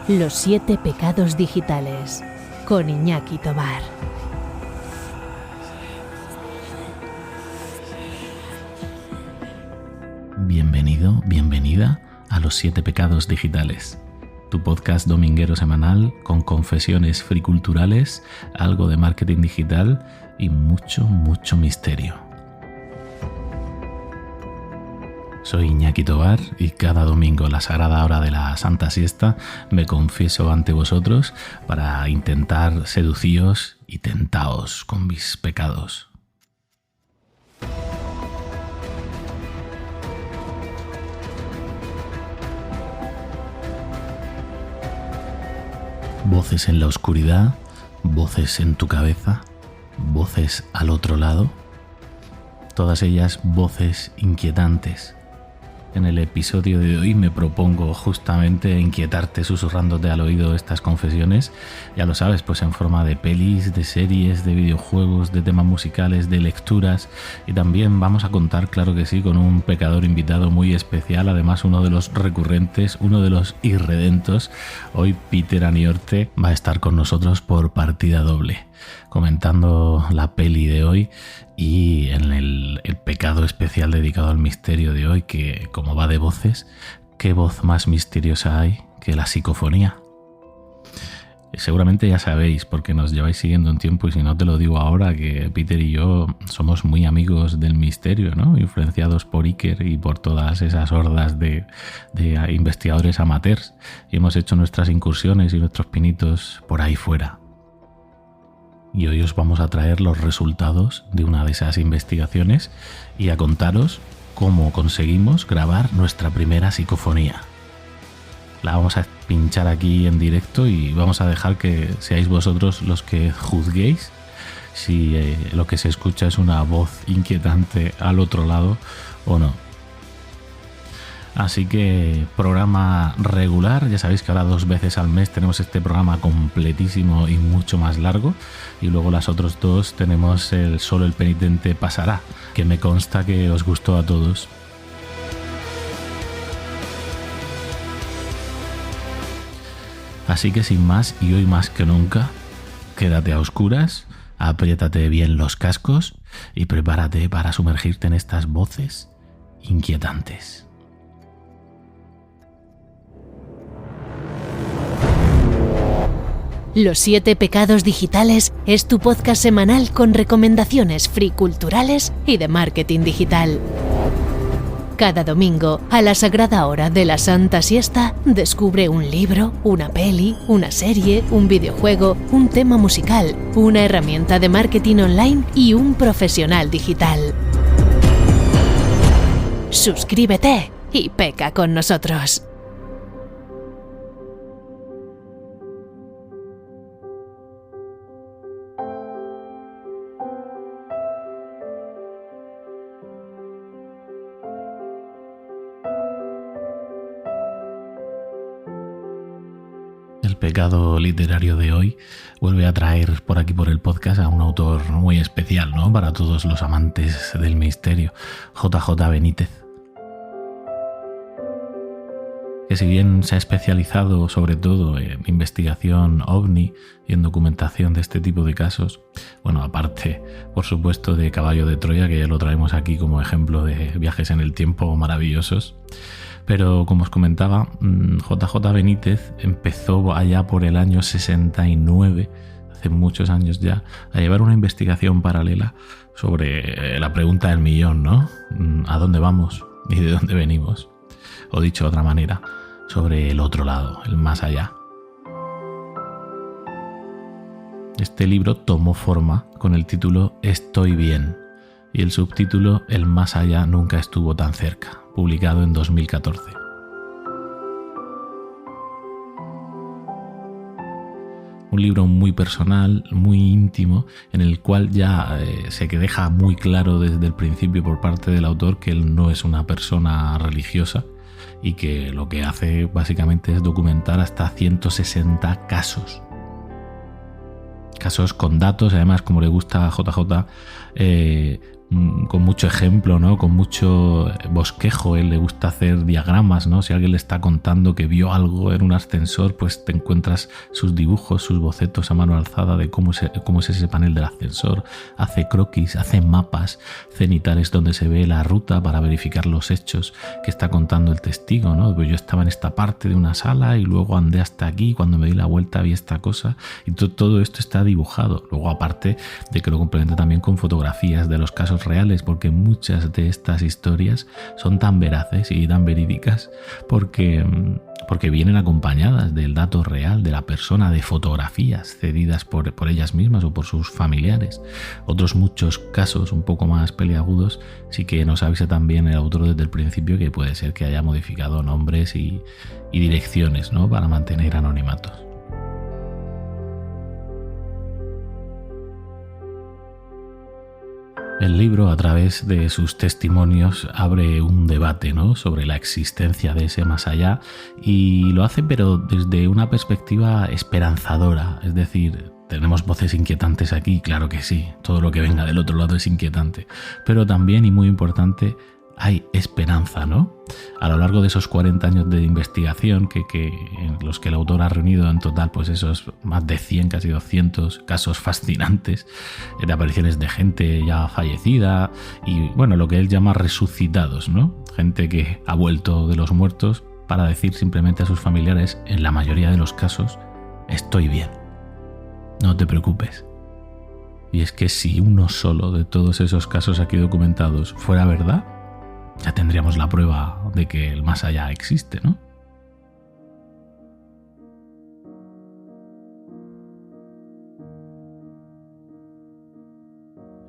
Los 7 pecados digitales, con Iñaki Tovar. Bienvenido, bienvenida a Los 7 pecados digitales, tu podcast dominguero semanal con confesiones friculturales, algo de marketing digital y mucho misterio. Soy Iñaki Tovar y cada domingo a la sagrada hora de la Santa Siesta me confieso ante vosotros para intentar seducíos y tentaos con mis pecados. Voces en la oscuridad, voces en tu cabeza, voces al otro lado, todas ellas voces inquietantes. En el episodio de hoy me propongo justamente inquietarte susurrándote al oído estas confesiones, ya lo sabes, pues en forma de pelis, de series, de videojuegos, de temas musicales, de lecturas, y también vamos a contar, claro que sí, con un pecador invitado muy especial, además uno de los recurrentes, uno de los irredentos. Hoy Peter Aniorte va a estar con nosotros por partida doble, comentando la peli de hoy y en el pecado especial dedicado al misterio de hoy, que como va de voces, ¿qué voz más misteriosa hay que la psicofonía? Seguramente ya sabéis, porque nos lleváis siguiendo un tiempo, y si no te lo digo ahora, que Peter y yo somos muy amigos del misterio, ¿no? Influenciados por Iker y por todas esas hordas de investigadores amateurs, y hemos hecho nuestras incursiones y nuestros pinitos por ahí fuera. Y hoy os vamos a traer los resultados de una de esas investigaciones y a contaros cómo conseguimos grabar nuestra primera psicofonía. La vamos a pinchar aquí en directo y vamos a dejar que seáis vosotros los que juzguéis si lo que se escucha es una voz inquietante al otro lado o no. Así que programa regular, ya sabéis que ahora 2 veces al mes tenemos este programa completísimo y mucho más largo, y luego las otras 2 tenemos el Solo el penitente pasará, que me consta que os gustó a todos. Así que sin más, y hoy más que nunca, quédate a oscuras, apriétate bien los cascos y prepárate para sumergirte en estas voces inquietantes. Los 7 pecados digitales es tu podcast semanal con recomendaciones friculturales y de marketing digital. Cada domingo, a la sagrada hora de la Santa Siesta, descubre un libro, una peli, una serie, un videojuego, un tema musical, una herramienta de marketing online y un profesional digital. Suscríbete y peca con nosotros. El pecado literario de hoy vuelve a traer por aquí por el podcast a un autor muy especial, ¿no? Para todos los amantes del misterio, JJ Benítez. Que si bien se ha especializado sobre todo en investigación ovni y en documentación de este tipo de casos, bueno, aparte, por supuesto, de Caballo de Troya, que ya lo traemos aquí como ejemplo de viajes en el tiempo maravillosos, pero como os comentaba, JJ Benítez empezó allá por el año 69, hace muchos años ya, a llevar una investigación paralela sobre la pregunta del millón, ¿no? ¿A dónde vamos y de dónde venimos? O dicho de otra manera, sobre el otro lado, el más allá. Este libro tomó forma con el título Estoy bien y el subtítulo El más allá nunca estuvo tan cerca, publicado en 2014. Un libro muy personal, muy íntimo, en el cual ya se deja muy claro desde el principio por parte del autor que él no es una persona religiosa y que lo que hace básicamente es documentar hasta 160 casos. Casos con datos, además, como le gusta a JJ, con mucho ejemplo, ¿no? Con mucho bosquejo. Él le gusta hacer diagramas, ¿no? Si alguien le está contando que vio algo en un ascensor, pues te encuentras sus dibujos, sus bocetos a mano alzada de cómo es ese panel del ascensor. Hace croquis, hace mapas cenitales donde se ve la ruta para verificar los hechos que está contando el testigo, ¿no? Pues yo estaba en esta parte de una sala y luego andé hasta aquí, cuando me di la vuelta vi esta cosa, y todo esto está dibujado. Luego, aparte de que lo complementa también con fotografías de los casos reales, porque muchas de estas historias son tan veraces y tan verídicas porque vienen acompañadas del dato real de la persona, de fotografías cedidas por ellas mismas o por sus familiares. Otros muchos casos un poco más peliagudos sí que nos avisa también el autor desde el principio que puede ser que haya modificado nombres y direcciones, ¿no? Para mantener anonimatos. El libro, a través de sus testimonios, abre un debate, ¿no? Sobre la existencia de ese más allá, y lo hace pero desde una perspectiva esperanzadora. Es decir, tenemos voces inquietantes aquí, claro que sí, todo lo que venga del otro lado es inquietante, pero también, y muy importante, hay esperanza, ¿no? A lo largo de esos 40 años de investigación en los que el autor ha reunido en total pues esos más de 100, casi 200 casos fascinantes de apariciones de gente ya fallecida y, bueno, lo que él llama resucitados, ¿no? Gente que ha vuelto de los muertos para decir simplemente a sus familiares, en la mayoría de los casos, estoy bien, no te preocupes. Y es que si uno solo de todos esos casos aquí documentados fuera verdad, ya tendríamos la prueba de que el más allá existe, ¿no?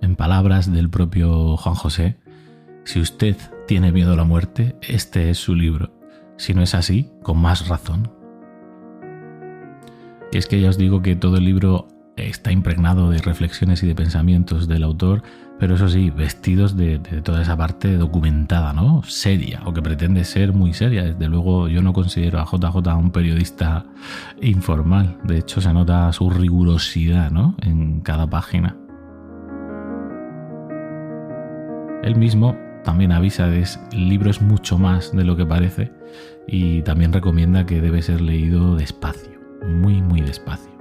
En palabras del propio Juan José, si usted tiene miedo a la muerte, este es su libro. Si no es así, con más razón. Y es que ya os digo que todo el libro está impregnado de reflexiones y de pensamientos del autor, pero eso sí, vestidos de toda esa parte documentada, ¿no? Seria, o que pretende ser muy seria. Desde luego yo no considero a JJ un periodista informal. De hecho, se nota su rigurosidad, ¿no? En cada página. Él mismo también avisa de que el libro es mucho más de lo que parece y también recomienda que debe ser leído despacio, muy, muy despacio.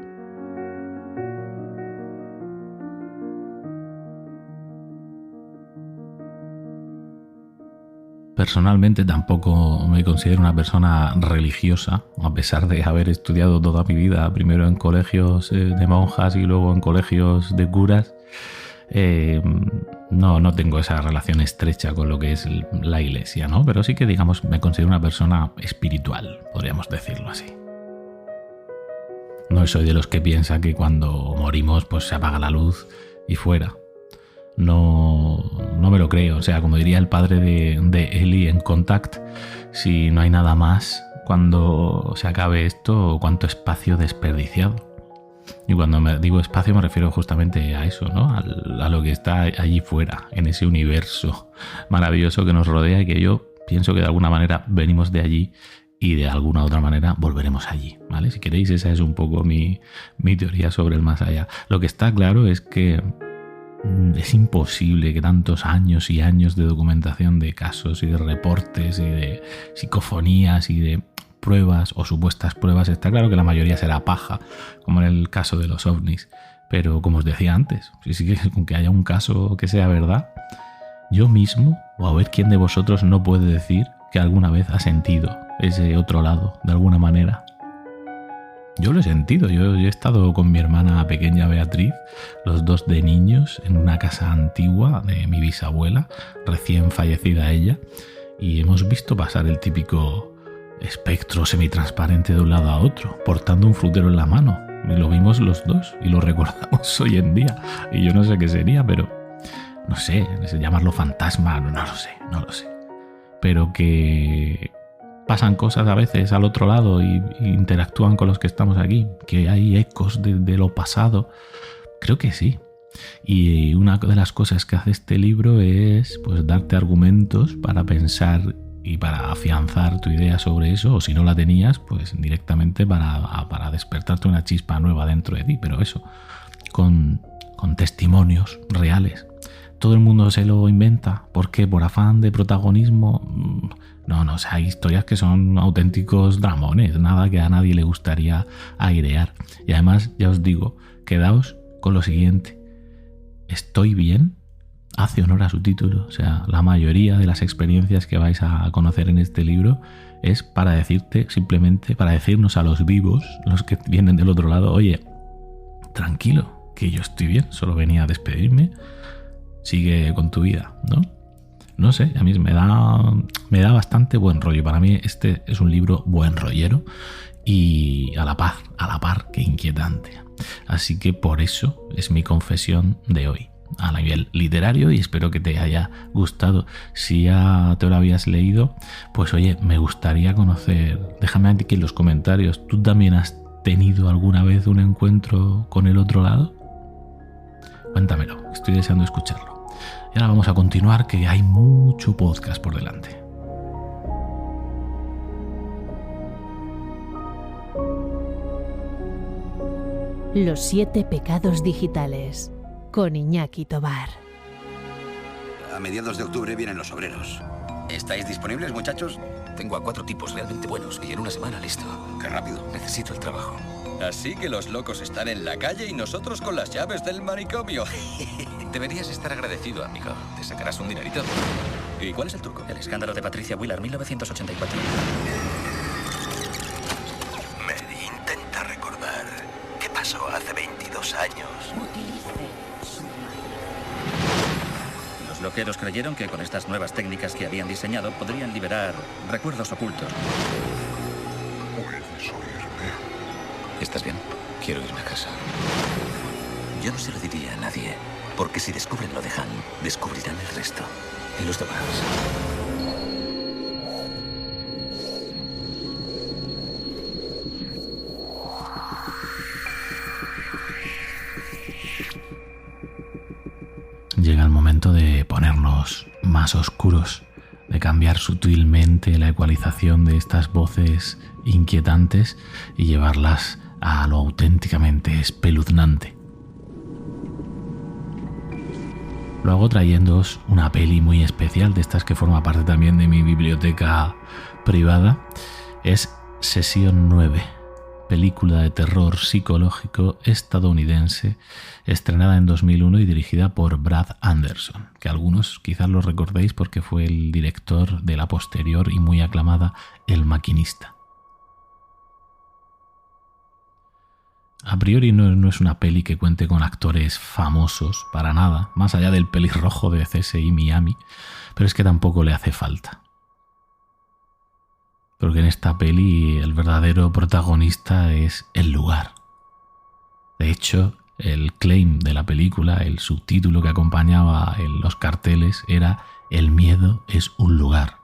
Personalmente tampoco me considero una persona religiosa, a pesar de haber estudiado toda mi vida, primero en colegios de monjas y luego en colegios de curas. No tengo esa relación estrecha con lo que es la iglesia, ¿no? Pero sí que, digamos, me considero una persona espiritual, podríamos decirlo así. No soy de los que piensa que cuando morimos pues se apaga la luz y fuera. No me lo creo. O sea, como diría el padre de Ellie en Contact, si no hay nada más cuando se acabe esto, cuánto espacio desperdiciado. Y cuando me digo espacio me refiero justamente a eso, ¿no? A lo que está allí fuera, en ese universo maravilloso que nos rodea y que yo pienso que de alguna manera venimos de allí y de alguna otra manera volveremos allí, ¿vale? Si queréis, esa es un poco mi teoría sobre el más allá. Lo que está claro es que es imposible que tantos años y años de documentación de casos y de reportes y de psicofonías y de pruebas o supuestas pruebas, está claro que la mayoría será paja, como en el caso de los ovnis, pero como os decía antes, con que haya un caso que sea verdad, yo mismo, o a ver quién de vosotros no puede decir que alguna vez ha sentido ese otro lado, de alguna manera. Yo lo he sentido, yo he estado con mi hermana pequeña Beatriz, los dos de niños, en una casa antigua de mi bisabuela, recién fallecida ella, y hemos visto pasar el típico espectro semitransparente de un lado a otro, portando un frutero en la mano. Y lo vimos los dos y lo recordamos hoy en día. Y yo no sé qué sería, pero no sé, llamarlo fantasma, no lo sé. Pero que pasan cosas a veces al otro lado y interactúan con los que estamos aquí, que hay ecos de lo pasado, creo que sí. Y una de las cosas que hace este libro es pues darte argumentos para pensar y para afianzar tu idea sobre eso, o si no la tenías, pues directamente para despertarte una chispa nueva dentro de ti, pero eso, con testimonios reales. todo el mundo se lo inventa. ¿Por qué? ¿Por afán de protagonismo? No, o sea, hay historias que son auténticos dramones, nada que a nadie le gustaría airear. Y además, ya os digo, quedaos con lo siguiente. ¿Estoy bien? Hace honor a su título. O sea, la mayoría de las experiencias que vais a conocer en este libro es para decirte, simplemente para decirnos a los vivos, los que vienen del otro lado, oye, tranquilo, que yo estoy bien, solo venía a despedirme, sigue con tu vida, ¿no? No sé, a mí me da bastante buen rollo. Para mí este es un libro buen rollero y a la par que inquietante. Así que por eso es mi confesión de hoy a nivel literario y espero que te haya gustado. Si ya te lo habías leído, pues oye, me gustaría conocer, déjame aquí en los comentarios, ¿tú también has tenido alguna vez un encuentro con el otro lado? Cuéntamelo, estoy deseando escucharlo. Y ahora vamos a continuar, que hay mucho podcast por delante. Los 7 pecados digitales, con Iñaki Tobar. A mediados de octubre vienen los obreros. ¿Estáis disponibles, muchachos? Tengo a 4 tipos realmente buenos y en una semana listo. ¡Qué rápido! Necesito el trabajo. Así que los locos están en la calle y nosotros con las llaves del manicomio. Deberías estar agradecido, amigo. Te sacarás un dinerito. ¿Y cuál es el truco? El escándalo de Patricia Wheeler, 1984. Mary, intenta recordar. ¿Qué pasó hace 22 años? Los loqueros creyeron que con estas nuevas técnicas que habían diseñado podrían liberar recuerdos ocultos. Puedes oírme. ¿Estás bien? Quiero irme a casa. Yo no se lo diría a nadie, porque si descubren lo de Han, descubrirán el resto. ¿Y los demás? Llega el momento de ponernos más oscuros, de cambiar sutilmente la ecualización de estas voces inquietantes y llevarlas a lo auténticamente espeluznante. Lo hago trayéndoos una peli muy especial, de estas que forma parte también de mi biblioteca privada. Es Sesión 9, película de terror psicológico estadounidense, estrenada en 2001 y dirigida por Brad Anderson, que algunos quizás lo recordéis porque fue el director de la posterior y muy aclamada El Maquinista. A priori no es una peli que cuente con actores famosos para nada, más allá del pelirrojo de CSI Miami, pero es que tampoco le hace falta. Porque en esta peli el verdadero protagonista es el lugar. De hecho, el claim de la película, el subtítulo que acompañaba en los carteles era "El miedo es un lugar".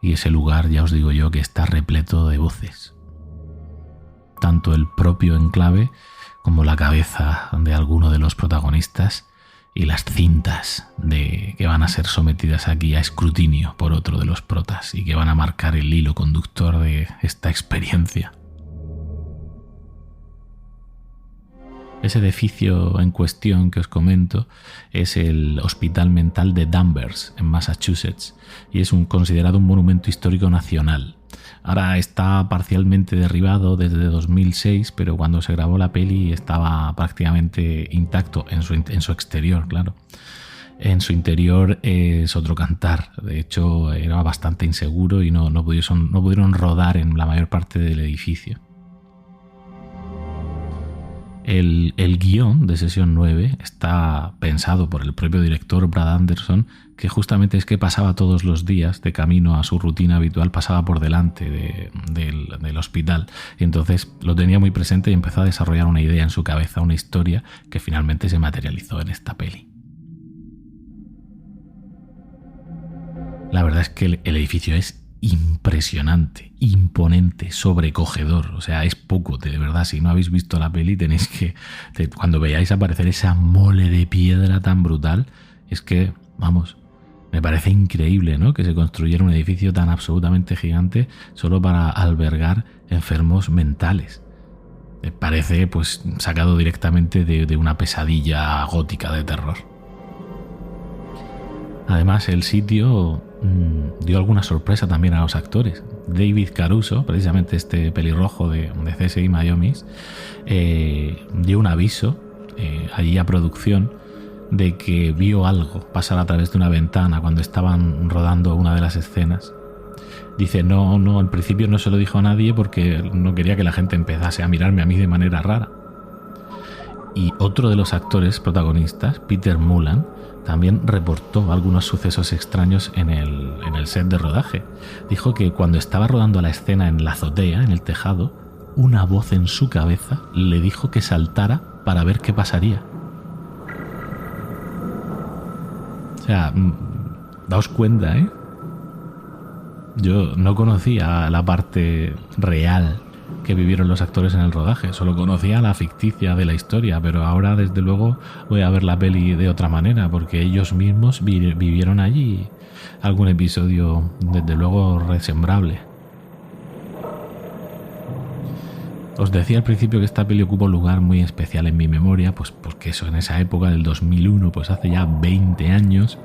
Y ese lugar, ya os digo yo, que está repleto de voces. Tanto el propio enclave como la cabeza de alguno de los protagonistas y las cintas que van a ser sometidas aquí a escrutinio por otro de los protas y que van a marcar el hilo conductor de esta experiencia. Ese edificio en cuestión que os comento es el Hospital Mental de Danvers, en Massachusetts, y es considerado un monumento histórico nacional. Ahora está parcialmente derribado desde 2006, pero cuando se grabó la peli estaba prácticamente intacto en su exterior, claro. En su interior es otro cantar. De hecho, era bastante inseguro y no pudieron rodar en la mayor parte del edificio. El guión de Sesión 9 está pensado por el propio director Brad Anderson, que justamente es que pasaba todos los días de camino a su rutina habitual, pasaba por delante del hospital, y entonces lo tenía muy presente y empezó a desarrollar una idea en su cabeza, una historia que finalmente se materializó en esta peli. La verdad es que el edificio es impresionante, imponente, sobrecogedor. O sea, es poco, de verdad. Si no habéis visto la peli, tenéis que... Cuando veáis aparecer esa mole de piedra tan brutal, es que, vamos, me parece increíble, ¿no? Que se construyera un edificio tan absolutamente gigante solo para albergar enfermos mentales. Parece, pues, sacado directamente de una pesadilla gótica de terror. Además, el sitio dio alguna sorpresa también a los actores. David Caruso, precisamente este pelirrojo de CSI Miami, dio un aviso allí a producción de que vio algo pasar a través de una ventana cuando estaban rodando una de las escenas. Dice, no, al principio no se lo dijo a nadie porque no quería que la gente empezase a mirarme a mí de manera rara. Y otro de los actores protagonistas, Peter Mullan, también reportó algunos sucesos extraños en el set de rodaje. Dijo que cuando estaba rodando la escena en la azotea, en el tejado, una voz en su cabeza le dijo que saltara para ver qué pasaría. O sea, daos cuenta, ¿eh? Yo no conocía la parte real que vivieron los actores en el rodaje, solo conocía la ficticia de la historia, pero ahora desde luego voy a ver la peli de otra manera, porque ellos mismos vivieron allí algún episodio desde luego resembrable. Os decía al principio que esta peli ocupa un lugar muy especial en mi memoria, pues porque eso, en esa época del 2001, pues hace ya 20 años,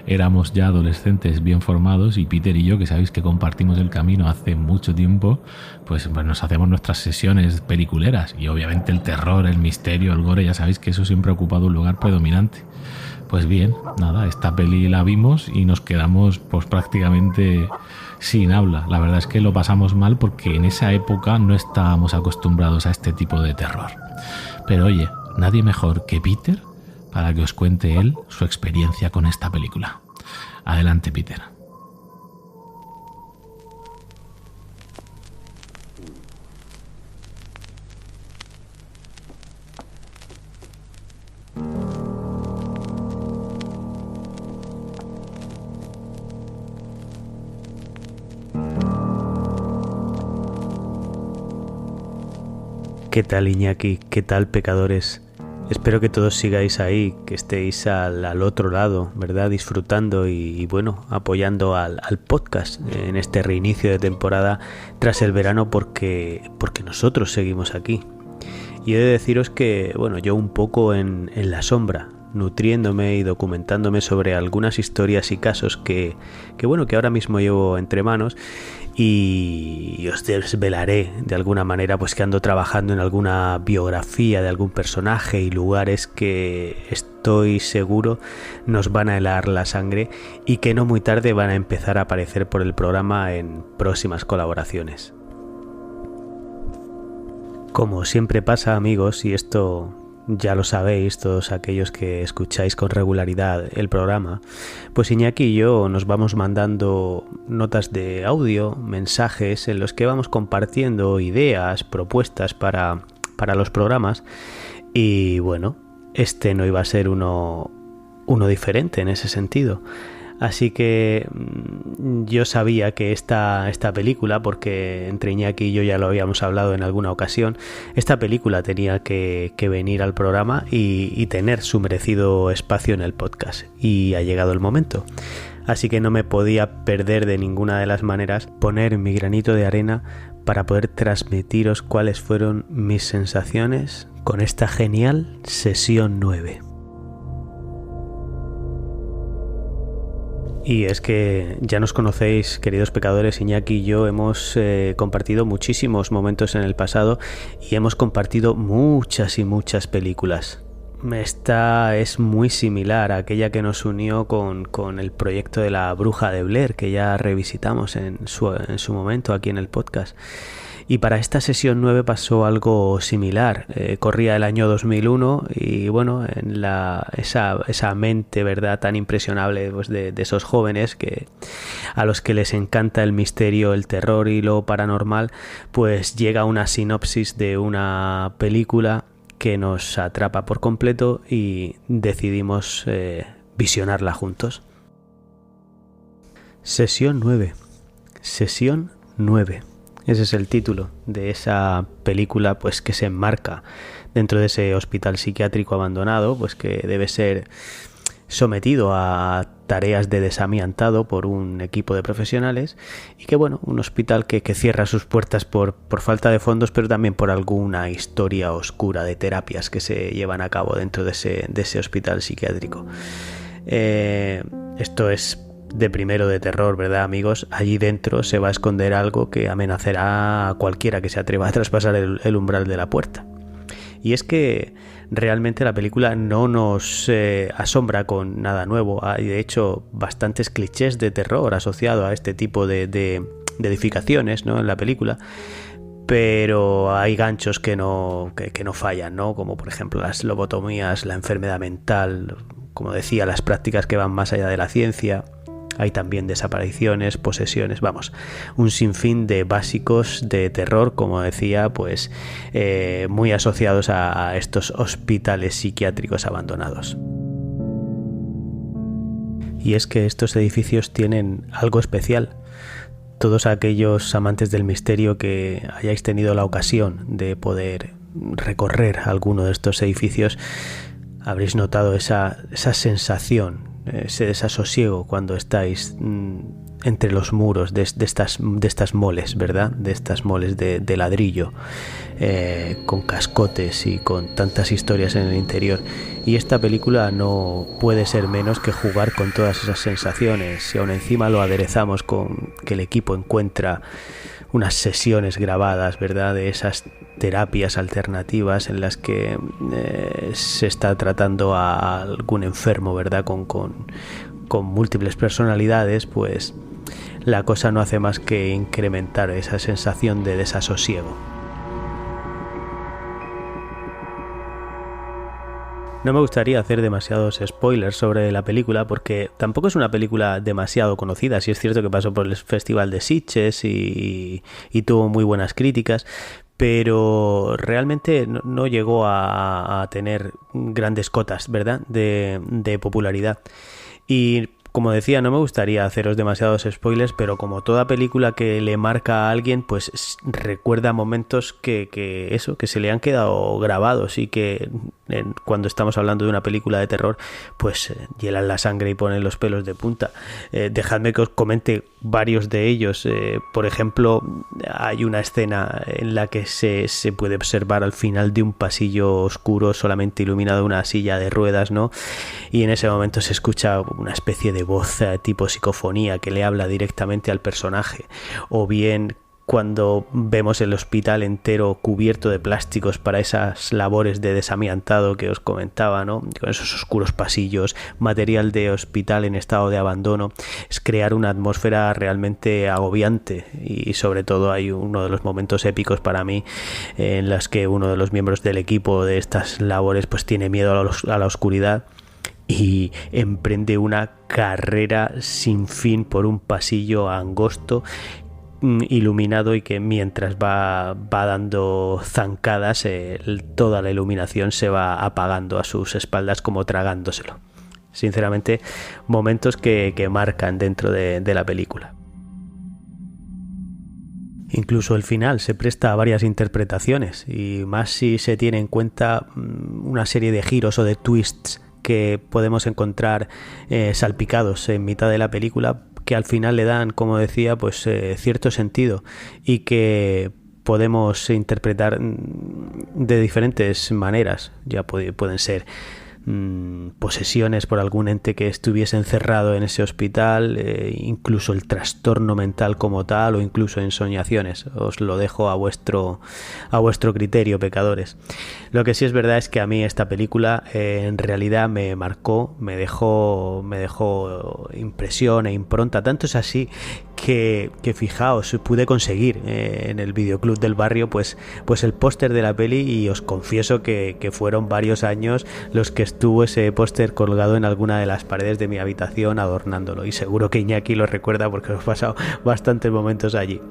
éramos ya adolescentes bien formados y Peter y yo, que sabéis que compartimos el camino hace mucho tiempo, pues nos hacemos nuestras sesiones peliculeras y obviamente el terror, el misterio, el gore, ya sabéis que eso siempre ha ocupado un lugar predominante. Pues bien, nada, esta peli la vimos y nos quedamos pues prácticamente sin habla. La verdad es que lo pasamos mal porque en esa época no estábamos acostumbrados a este tipo de terror. Pero oye, nadie mejor que Peter para que os cuente él su experiencia con esta película. Adelante, Peter. ¿Qué tal, Iñaki? ¿Qué tal, pecadores? Espero que todos sigáis ahí, que estéis al otro lado, ¿verdad? Disfrutando y bueno, apoyando al podcast en este reinicio de temporada tras el verano porque nosotros seguimos aquí. Y he de deciros que, bueno, yo un poco en la sombra, nutriéndome y documentándome sobre algunas historias y casos que ahora mismo llevo entre manos. Y os desvelaré de alguna manera pues que ando trabajando en alguna biografía de algún personaje y lugares que estoy seguro nos van a helar la sangre y que no muy tarde van a empezar a aparecer por el programa en próximas colaboraciones. Como siempre pasa, amigos, y esto ya lo sabéis todos aquellos que escucháis con regularidad el programa, pues Iñaki y yo nos vamos mandando notas de audio, mensajes en los que vamos compartiendo ideas, propuestas para los programas y bueno, este no iba a ser uno diferente en ese sentido. Así que yo sabía que esta película, porque entre Iñaki y yo ya lo habíamos hablado en alguna ocasión, esta película tenía que venir al programa y tener su merecido espacio en el podcast. Y ha llegado el momento. Así que no me podía perder de ninguna de las maneras poner mi granito de arena para poder transmitiros cuáles fueron mis sensaciones con esta genial sesión 9. Y es que ya nos conocéis, queridos pecadores, Iñaki y yo hemos compartido muchísimos momentos en el pasado y hemos compartido muchas y muchas películas. Esta es muy similar a aquella que nos unió con el proyecto de La Bruja de Blair, que ya revisitamos en su momento aquí en el podcast. Y para esta sesión 9 pasó algo similar. Corría el año 2001 y bueno, en esa mente, ¿verdad?, tan impresionable pues, de esos jóvenes a los que les encanta el misterio, el terror y lo paranormal, pues llega una sinopsis de una película que nos atrapa por completo y decidimos visionarla juntos. Sesión 9. Sesión 9. Ese es el título de esa película pues que se enmarca dentro de ese hospital psiquiátrico abandonado, pues que debe ser sometido a tareas de desamiantado por un equipo de profesionales y que bueno, un hospital que cierra sus puertas por falta de fondos, pero también por alguna historia oscura de terapias que se llevan a cabo dentro de ese hospital psiquiátrico. Esto es de primero de terror, ¿verdad, amigos? Allí dentro se va a esconder algo que amenazará a cualquiera que se atreva a traspasar el umbral de la puerta. Y es que realmente la película no nos asombra con nada nuevo. Hay de hecho bastantes clichés de terror asociados a este tipo de edificaciones, ¿no?, en la película. Pero hay ganchos que no fallan, ¿no? Como por ejemplo las lobotomías, la enfermedad mental, como decía, las prácticas que van más allá de la ciencia. Hay también desapariciones, posesiones, vamos, un sinfín de básicos de terror, como decía, pues muy asociados a estos hospitales psiquiátricos abandonados. Y es que estos edificios tienen algo especial. Todos aquellos amantes del misterio que hayáis tenido la ocasión de poder recorrer alguno de estos edificios, habréis notado esa sensación, ese desasosiego cuando estáis entre los muros de estas moles, ¿verdad? De estas moles de ladrillo, con cascotes y con tantas historias en el interior. Y esta película no puede ser menos que jugar con todas esas sensaciones. Si aún encima lo aderezamos con que el equipo encuentra unas sesiones grabadas, ¿verdad?, de esas terapias alternativas en las que se está tratando a algún enfermo, ¿verdad?, con múltiples personalidades, pues la cosa no hace más que incrementar esa sensación de desasosiego. No me gustaría hacer demasiados spoilers sobre la película porque tampoco es una película demasiado conocida. Sí es cierto que pasó por el Festival de Sitges y tuvo muy buenas críticas, pero realmente no llegó a tener grandes cotas, ¿verdad?, de popularidad. Y como decía, no me gustaría haceros demasiados spoilers, pero como toda película que le marca a alguien, pues recuerda momentos que se le han quedado grabados y que cuando estamos hablando de una película de terror, pues hielan la sangre y ponen los pelos de punta. Dejadme que os comente varios de ellos. Por ejemplo, hay una escena en la que se puede observar al final de un pasillo oscuro, solamente iluminado una silla de ruedas, ¿no? Y en ese momento se escucha una especie de voz tipo psicofonía que le habla directamente al personaje. O bien cuando vemos el hospital entero cubierto de plásticos para esas labores de desamiantado que os comentaba, ¿no?, con esos oscuros pasillos, material de hospital en estado de abandono, es crear una atmósfera realmente agobiante. Y sobre todo hay uno de los momentos épicos para mí en los que uno de los miembros del equipo de estas labores pues tiene miedo a la oscuridad y emprende una carrera sin fin por un pasillo angosto, iluminado, y que mientras va dando zancadas toda la iluminación se va apagando a sus espaldas como tragándoselo. Sinceramente, momentos que marcan dentro de la película. Incluso el final se presta a varias interpretaciones, y más si se tiene en cuenta una serie de giros o de twists que podemos encontrar salpicados en mitad de la película, que al final le dan, como decía, pues cierto sentido, y que podemos interpretar de diferentes maneras. Ya pueden ser posesiones por algún ente que estuviese encerrado en ese hospital, incluso el trastorno mental como tal, o incluso ensoñaciones. Os lo dejo a vuestro criterio, pecadores. Lo que sí es verdad es que a mí esta película en realidad me marcó, me dejó impresión e impronta. Tanto es así que fijaos, pude conseguir en el videoclub del barrio pues el póster de la peli, y os confieso que fueron varios años los que estuvo ese póster colgado en alguna de las paredes de mi habitación adornándolo, y seguro que Iñaki lo recuerda porque hemos pasado bastantes momentos allí.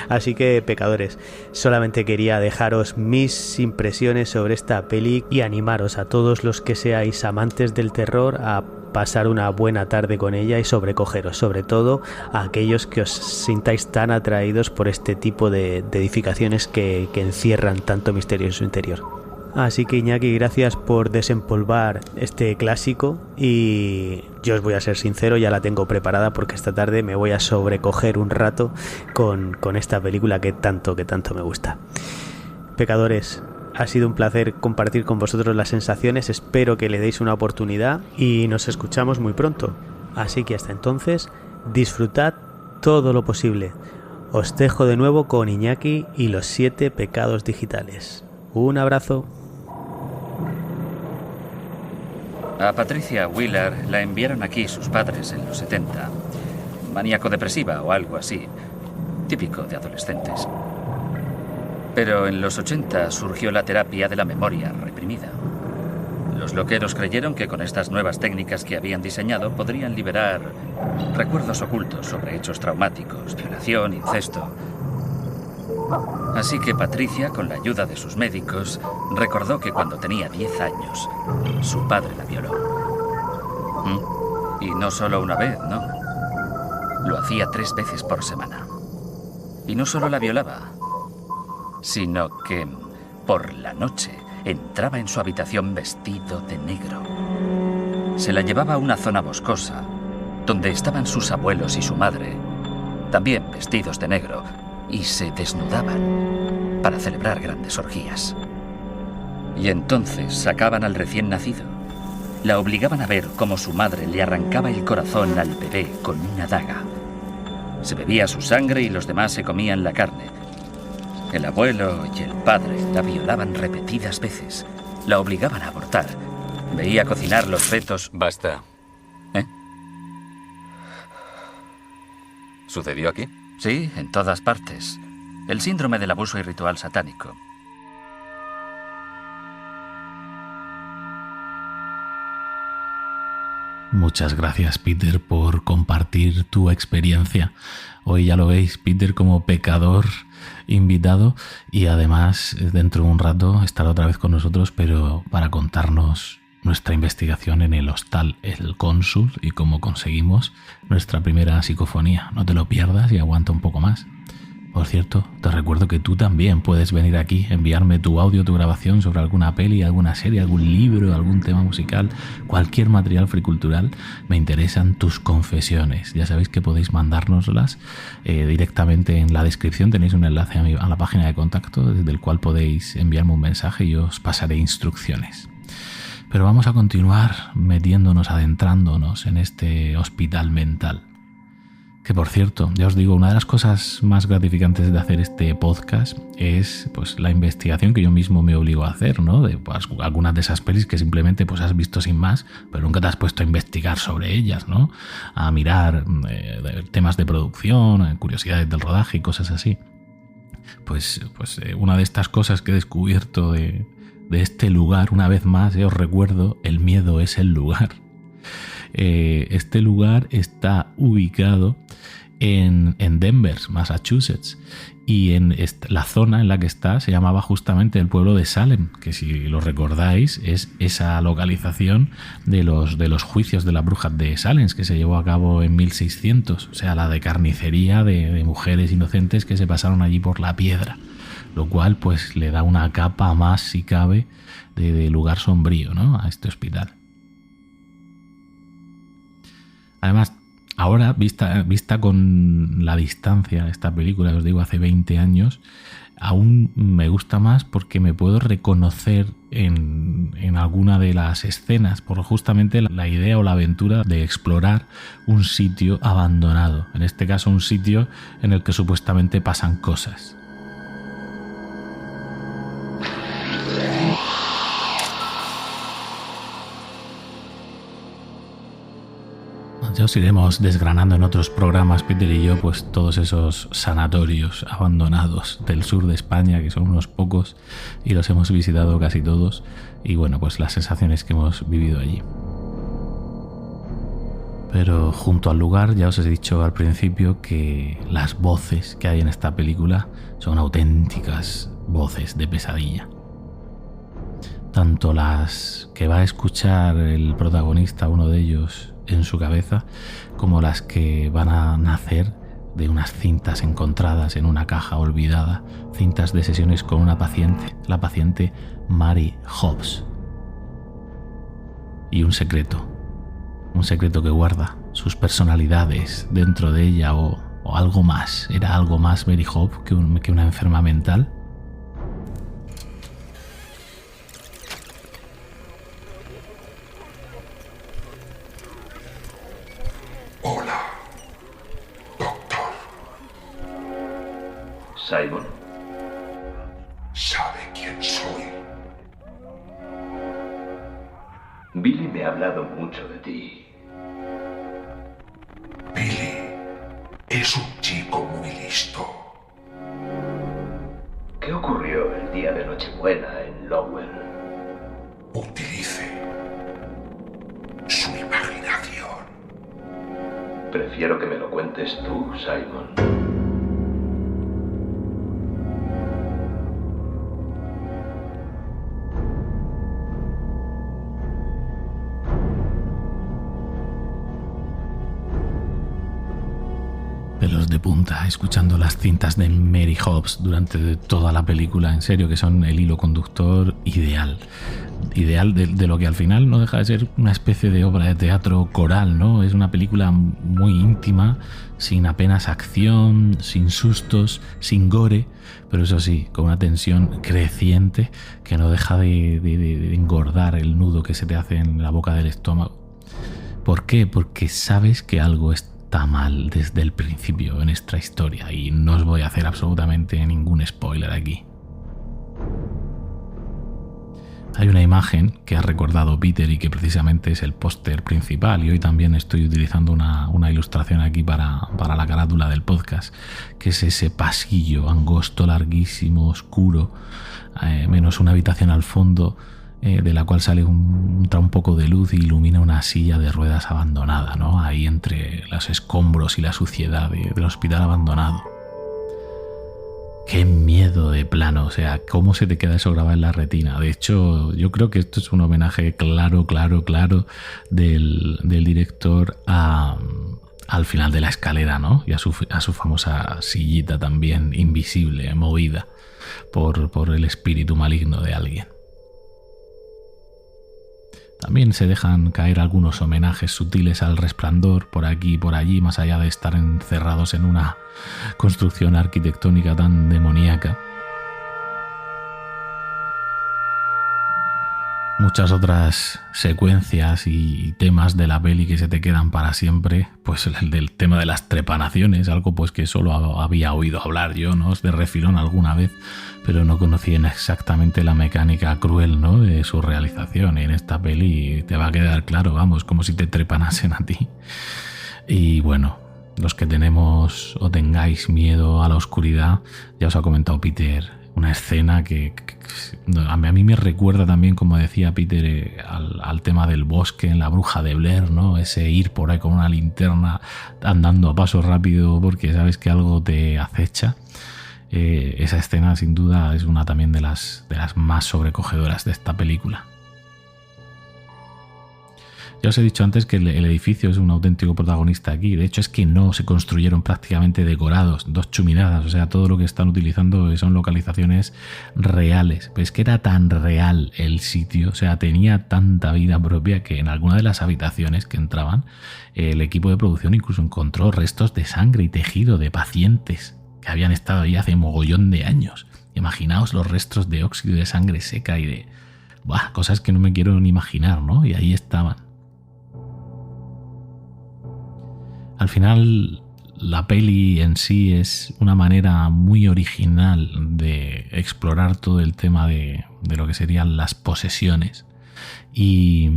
Así que, pecadores, solamente quería dejaros mis impresiones sobre esta peli y animaros a todos los que seáis amantes del terror a pasar una buena tarde con ella, y sobrecogeros, sobre todo a aquellos que os sintáis tan atraídos por este tipo de edificaciones que encierran tanto misterio en su interior. Así que, Iñaki, gracias por desempolvar este clásico, y yo os voy a ser sincero, ya la tengo preparada porque esta tarde me voy a sobrecoger un rato con esta película que tanto me gusta. Pecadores, ha sido un placer compartir con vosotros las sensaciones, espero que le deis una oportunidad y nos escuchamos muy pronto. Así que hasta entonces, disfrutad todo lo posible. Os dejo de nuevo con Iñaki y los 7 pecados digitales. Un abrazo. A Patricia Wheeler la enviaron aquí sus padres en los 70. Maníaco-depresiva o algo así. Típico de adolescentes. Pero en los 80 surgió la terapia de la memoria reprimida. Los loqueros creyeron que con estas nuevas técnicas que habían diseñado podrían liberar recuerdos ocultos sobre hechos traumáticos, violación, incesto. Así que Patricia, con la ayuda de sus médicos, recordó que cuando tenía 10 años, su padre la violó. Y no solo una vez, no. Lo hacía 3 veces por semana. Y no solo la violaba, sino que por la noche entraba en su habitación vestido de negro. Se la llevaba a una zona boscosa, donde estaban sus abuelos y su madre, también vestidos de negro, y se desnudaban para celebrar grandes orgías. Y entonces sacaban al recién nacido. La obligaban a ver cómo su madre le arrancaba el corazón al bebé con una daga. Se bebía su sangre y los demás se comían la carne. El abuelo y el padre la violaban repetidas veces. La obligaban a abortar. Veía cocinar los fetos. Basta. ¿Eh? ¿Sucedió aquí? Sí, en todas partes. El síndrome del abuso y ritual satánico. Muchas gracias, Peter, por compartir tu experiencia. Hoy ya lo veis, Peter como pecador invitado, y además dentro de un rato estará otra vez con nosotros, pero para contarnos nuestra investigación en el hostal El Cónsul y cómo conseguimos nuestra primera psicofonía. No te lo pierdas y aguanta un poco más. Por cierto, te recuerdo que tú también puedes venir aquí, enviarme tu audio, tu grabación sobre alguna peli, alguna serie, algún libro, algún tema musical, cualquier material fricultural. Me interesan tus confesiones. Ya sabéis que podéis mandárnoslas directamente en la descripción. Tenéis un enlace a la página de contacto desde el cual podéis enviarme un mensaje y yo os pasaré instrucciones. Pero vamos a continuar adentrándonos en este hospital mental. Que por cierto, ya os digo, una de las cosas más gratificantes de hacer este podcast es pues la investigación que yo mismo me obligo a hacer, ¿no? De pues, algunas de esas pelis que simplemente pues has visto sin más, pero nunca te has puesto a investigar sobre ellas, ¿no? A mirar temas de producción, curiosidades del rodaje y cosas así. Pues una de estas cosas que he descubierto de este lugar, una vez más, os recuerdo, el miedo es el lugar. Este lugar está ubicado en Denver, Massachusetts, y en la zona en la que está se llamaba justamente el pueblo de Salem, que si lo recordáis es esa localización de los juicios de las brujas de Salem que se llevó a cabo en 1600, o sea, la de carnicería de mujeres inocentes que se pasaron allí por la piedra, lo cual pues le da una capa más, si cabe, de lugar sombrío, ¿no?, a este hospital. Además, ahora, vista con la distancia, esta película, os digo, hace 20 años, aún me gusta más porque me puedo reconocer en alguna de las escenas por justamente la idea o la aventura de explorar un sitio abandonado. En este caso, un sitio en el que supuestamente pasan cosas. Ya os iremos desgranando en otros programas, Peter y yo, pues todos esos sanatorios abandonados del sur de España, que son unos pocos y los hemos visitado casi todos, y bueno, pues las sensaciones que hemos vivido allí. Pero junto al lugar, ya os he dicho al principio que las voces que hay en esta película son auténticas voces de pesadilla. Tanto las que va a escuchar el protagonista, uno de ellos, en su cabeza, como las que van a nacer de unas cintas encontradas en una caja olvidada, cintas de sesiones con una paciente, la paciente Mary Hobbs. Y un secreto que guarda sus personalidades dentro de ella, o algo más. ¿Era algo más Mary Hobbs que una enferma mental? Simon. ¿Sabe quién soy? Billy me ha hablado mucho de ti. Billy es un chico muy listo. ¿Qué ocurrió el día de Nochebuena en Lowell? Utilice su imaginación. Prefiero que me lo cuentes tú, Simon. Pelos de punta, escuchando las cintas de Mary Hobbs durante toda la película, en serio, que son el hilo conductor ideal. Ideal de lo que al final no deja de ser una especie de obra de teatro coral, ¿no? Es una película muy íntima, sin apenas acción, sin sustos, sin gore, pero eso sí, con una tensión creciente que no deja de engordar el nudo que se te hace en la boca del estómago. ¿Por qué? Porque sabes que algo está mal desde el principio en esta historia y no os voy a hacer absolutamente ningún spoiler aquí. Hay una imagen que ha recordado Peter y que precisamente es el póster principal, y hoy también estoy utilizando una ilustración aquí para la carátula del podcast, que es ese pasillo angosto, larguísimo, oscuro, menos una habitación al fondo, de la cual sale entra un poco de luz y ilumina una silla de ruedas abandonada, ¿no? Ahí entre los escombros y la suciedad del hospital abandonado. Qué miedo de plano, o sea, cómo se te queda eso grabado en la retina. De hecho, yo creo que esto es un homenaje claro del director al final de la escalera, ¿no? Y a su famosa sillita también invisible, movida por el espíritu maligno de alguien. También se dejan caer algunos homenajes sutiles al Resplandor por aquí y por allí, más allá de estar encerrados en una construcción arquitectónica tan demoníaca. Muchas otras secuencias y temas de la peli que se te quedan para siempre, pues el del tema de las trepanaciones, algo pues que solo había oído hablar yo, ¿no? De refilón alguna vez, pero no conocía exactamente la mecánica cruel, ¿no? De su realización. Y en esta peli te va a quedar claro, vamos, como si te trepanasen a ti. Y bueno, los que tenemos o tengáis miedo a la oscuridad, ya os ha comentado Peter, una escena que a mí me recuerda también, como decía Peter, al tema del bosque en La Bruja de Blair, ¿no? Ese ir por ahí con una linterna andando a paso rápido porque sabes que algo te acecha. Esa escena sin duda es una también de las más sobrecogedoras de esta película. Ya os he dicho antes que el edificio es un auténtico protagonista aquí. De hecho, es que no se construyeron prácticamente decorados, 2 chuminadas. O sea, todo lo que están utilizando son localizaciones reales. Pero es que era tan real el sitio, o sea, tenía tanta vida propia que en alguna de las habitaciones que entraban, el equipo de producción incluso encontró restos de sangre y tejido de pacientes que habían estado ahí hace mogollón de años. Imaginaos los restos de óxido de sangre seca y de cosas que no me quiero ni imaginar, ¿no? Y ahí estaban. Al final, la peli en sí es una manera muy original de explorar todo el tema de lo que serían las posesiones. Y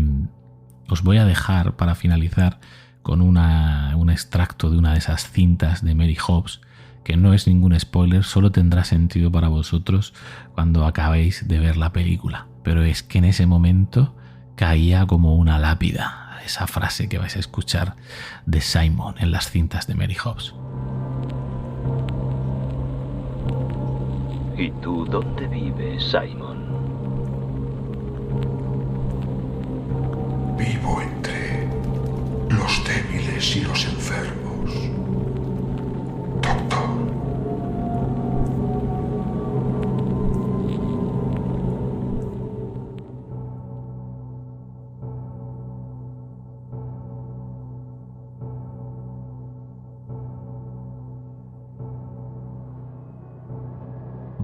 os voy a dejar, para finalizar, con un extracto de una de esas cintas de Mary Hobbs, que no es ningún spoiler, solo tendrá sentido para vosotros cuando acabéis de ver la película. Pero es que en ese momento caía como una lápida esa frase que vais a escuchar de Simon en las cintas de Mary Hobbs. ¿Y tú dónde vives, Simon? Vivo entre los débiles y los enfermos. Doctor.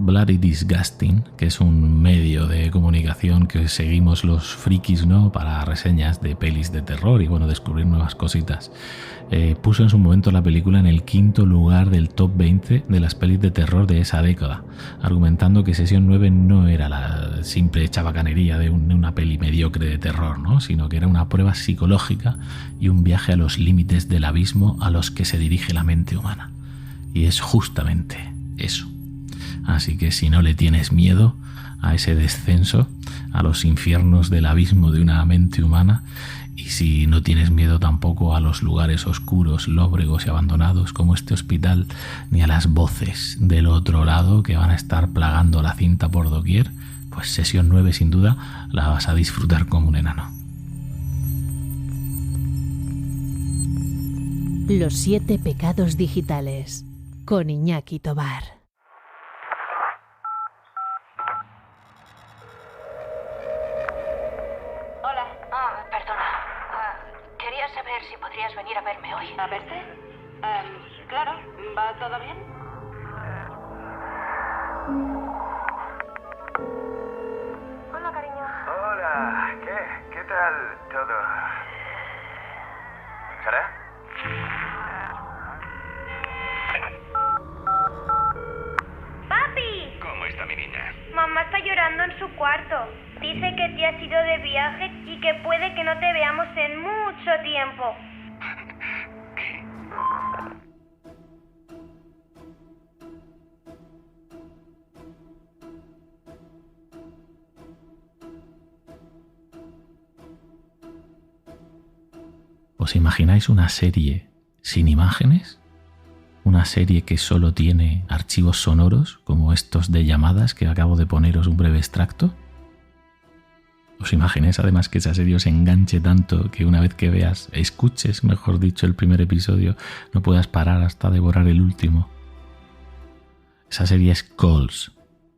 Bloody Disgusting, que es un medio de comunicación que seguimos los frikis, ¿no?, para reseñas de pelis de terror y bueno, descubrir nuevas cositas, puso en su momento la película en el 5º lugar del top 20 de las pelis de terror de esa década, argumentando que Sesión 9 no era la simple chabacanería de una peli mediocre de terror, ¿no?, sino que era una prueba psicológica y un viaje a los límites del abismo a los que se dirige la mente humana. Y es justamente eso. Así que si no le tienes miedo a ese descenso, a los infiernos del abismo de una mente humana, y si no tienes miedo tampoco a los lugares oscuros, lóbregos y abandonados como este hospital, ni a las voces del otro lado que van a estar plagando la cinta por doquier, pues Sesión 9 sin duda la vas a disfrutar como un enano. Los 7 pecados digitales, con Iñaki Tobar. Hola. Perdona. Quería saber si podrías venir a verme hoy. ¿A verte? Claro. ¿Va todo bien? Hola, cariño. Hola. ¿Qué tal todo? ¿Sara? ¡Papi! ¿Cómo está mi niña? Mamá está llorando en su cuarto. Dice que te has ido de viaje y que puede que no te veamos en mucho tiempo. ¿Os imagináis una serie sin imágenes? Una serie que solo tiene archivos sonoros, como estos de llamadas que acabo de poneros un breve extracto. ¿Os imagináis además que esa serie os enganche tanto que una vez que veas, escuches, mejor dicho, el primer episodio, no puedas parar hasta devorar el último? Esa serie es Calls,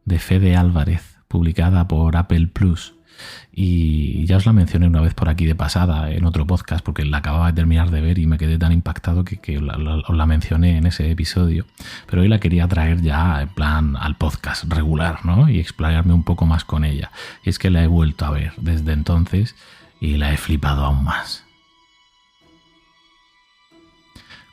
de Fede Álvarez, publicada por Apple Plus. Y ya os la mencioné una vez por aquí de pasada en otro podcast porque la acababa de terminar de ver y me quedé tan impactado que os la mencioné en ese episodio, pero hoy la quería traer ya en plan al podcast regular, ¿no?, y explayarme un poco más con ella. Y es que la he vuelto a ver desde entonces y la he flipado aún más.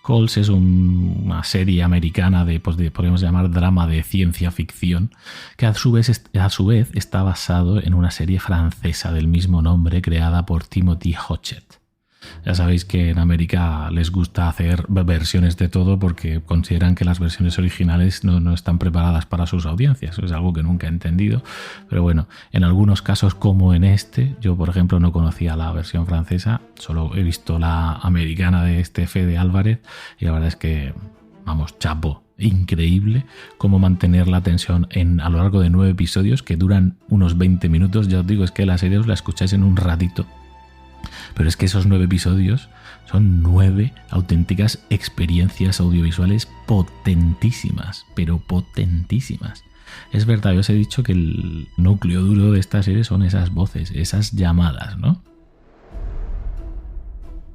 Calls es una serie americana de podríamos llamar drama de ciencia ficción, que a su vez está basado en una serie francesa del mismo nombre creada por Timothy Hotchett. Ya sabéis que en América les gusta hacer versiones de todo porque consideran que las versiones originales no están preparadas para sus audiencias. Eso es algo que nunca he entendido. Pero bueno, en algunos casos como en este, yo por ejemplo no conocía la versión francesa, solo he visto la americana de este Fede Álvarez y la verdad es que, vamos, chapo. Increíble cómo mantener la tensión a lo largo de 9 episodios que duran unos 20 minutos. Ya os digo, es que la serie os la escucháis en un ratito. Pero es que esos 9 episodios son 9 auténticas experiencias audiovisuales potentísimas, pero potentísimas. Es verdad, yo os he dicho que el núcleo duro de esta serie son esas voces, esas llamadas, ¿no?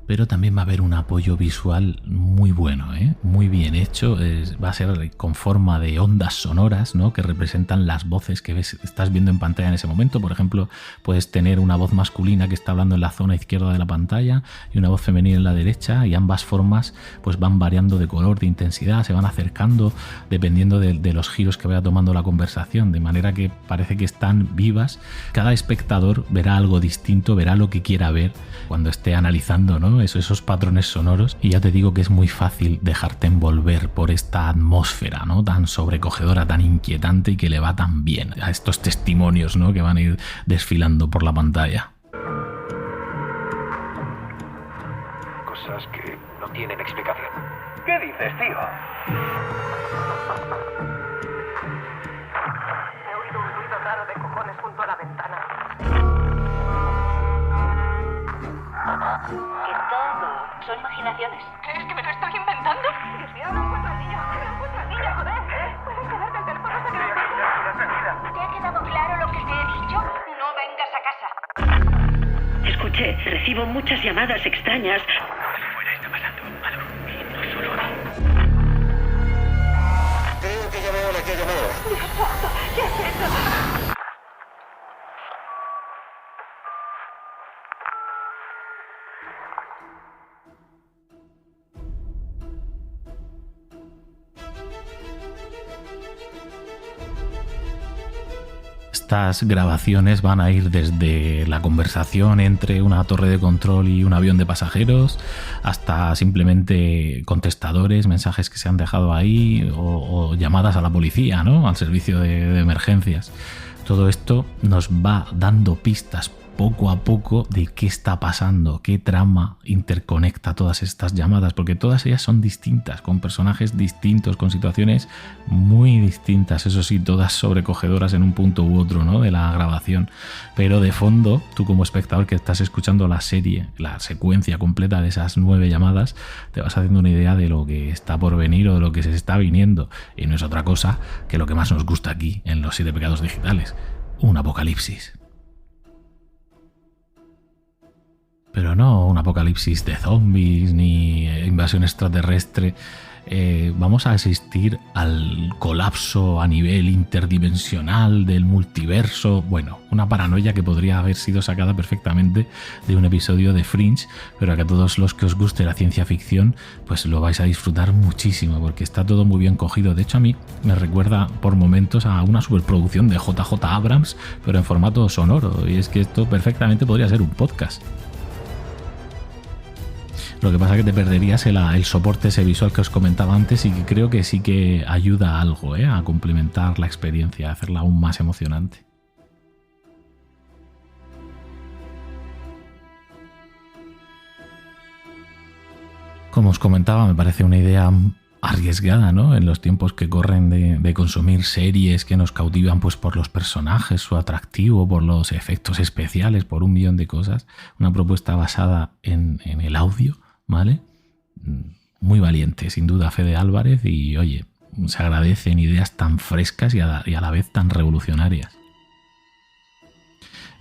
Pero también va a haber un apoyo visual muy bueno, muy bien hecho. Va a ser con forma de ondas sonoras, ¿no?, que representan las voces que estás viendo en pantalla en ese momento. Por ejemplo, puedes tener una voz masculina que está hablando en la zona izquierda de la pantalla y una voz femenina en la derecha, y ambas formas pues van variando de color, de intensidad, se van acercando dependiendo de los giros que vaya tomando la conversación, de manera que parece que están vivas. Cada espectador verá algo distinto, verá lo que quiera ver cuando esté analizando, ¿no?, esos patrones sonoros, y ya te digo que es muy fácil dejarte envolver por esta atmósfera, ¿no?, tan sobrecogedora, tan inquietante y que le va tan bien a estos testimonios, ¿no?, que van a ir desfilando por la pantalla. Cosas que no tienen explicación. ¿Qué dices, tío? He oído un ruido raro de cojones junto a la ventana. Que todo son imaginaciones. ¿Crees que me lo estoy inventando? Dios mío, no encuentro al niño. No encuentro al niño, joder. Puedes quedarte el teléfono hasta que lo encuentres. ¿Te ha quedado claro lo que te he dicho? No vengas a casa. Escuché, recibo muchas llamadas extrañas. Fuera está pasando algo. No solo a mí. Creo que ya veo la que llamó. Dios santo, ¿qué es eso? Estas grabaciones van a ir desde la conversación entre una torre de control y un avión de pasajeros hasta simplemente contestadores, mensajes que se han dejado ahí o llamadas a la policía, ¿no? Al servicio de emergencias. Todo esto nos va dando pistas poco a poco de qué está pasando, qué trama interconecta todas estas llamadas, porque todas ellas son distintas, con personajes distintos, con situaciones muy distintas, eso sí, todas sobrecogedoras en un punto u otro, ¿no? De la grabación, pero de fondo, tú como espectador que estás escuchando la serie, la secuencia completa de esas 9 llamadas, te vas haciendo una idea de lo que está por venir o de lo que se está viniendo, y no es otra cosa que lo que más nos gusta aquí en Los 7 Pecados Digitales, un apocalipsis. Pero no un apocalipsis de zombies ni invasión extraterrestre. Vamos a asistir al colapso a nivel interdimensional del multiverso. Bueno, una paranoia que podría haber sido sacada perfectamente de un episodio de Fringe, pero a que todos los que os guste la ciencia ficción, pues lo vais a disfrutar muchísimo, porque está todo muy bien cogido. De hecho, a mí me recuerda por momentos a una superproducción de JJ Abrams, pero en formato sonoro, y es que esto perfectamente podría ser un podcast. Lo que pasa es que te perderías el soporte ese visual que os comentaba antes y que creo que sí que ayuda a algo, a complementar la experiencia, a hacerla aún más emocionante. Como os comentaba, me parece una idea arriesgada, ¿no? En los tiempos que corren de consumir series que nos cautivan pues por los personajes, su atractivo, por los efectos especiales, por un millón de cosas. Una propuesta basada en el audio, ¿vale? Muy valiente, sin duda, Fede Álvarez, y oye, se agradecen ideas tan frescas y a la vez tan revolucionarias.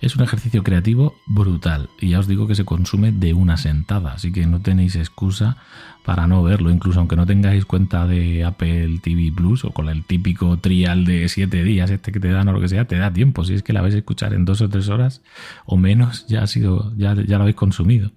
Es un ejercicio creativo brutal y ya os digo que se consume de una sentada, así que no tenéis excusa para no verlo, incluso aunque no tengáis cuenta de Apple TV Plus o con el típico trial de 7 días este que te dan o lo que sea, te da tiempo. Si es que la vais a escuchar en 2 o 3 horas o menos, ya lo habéis consumido.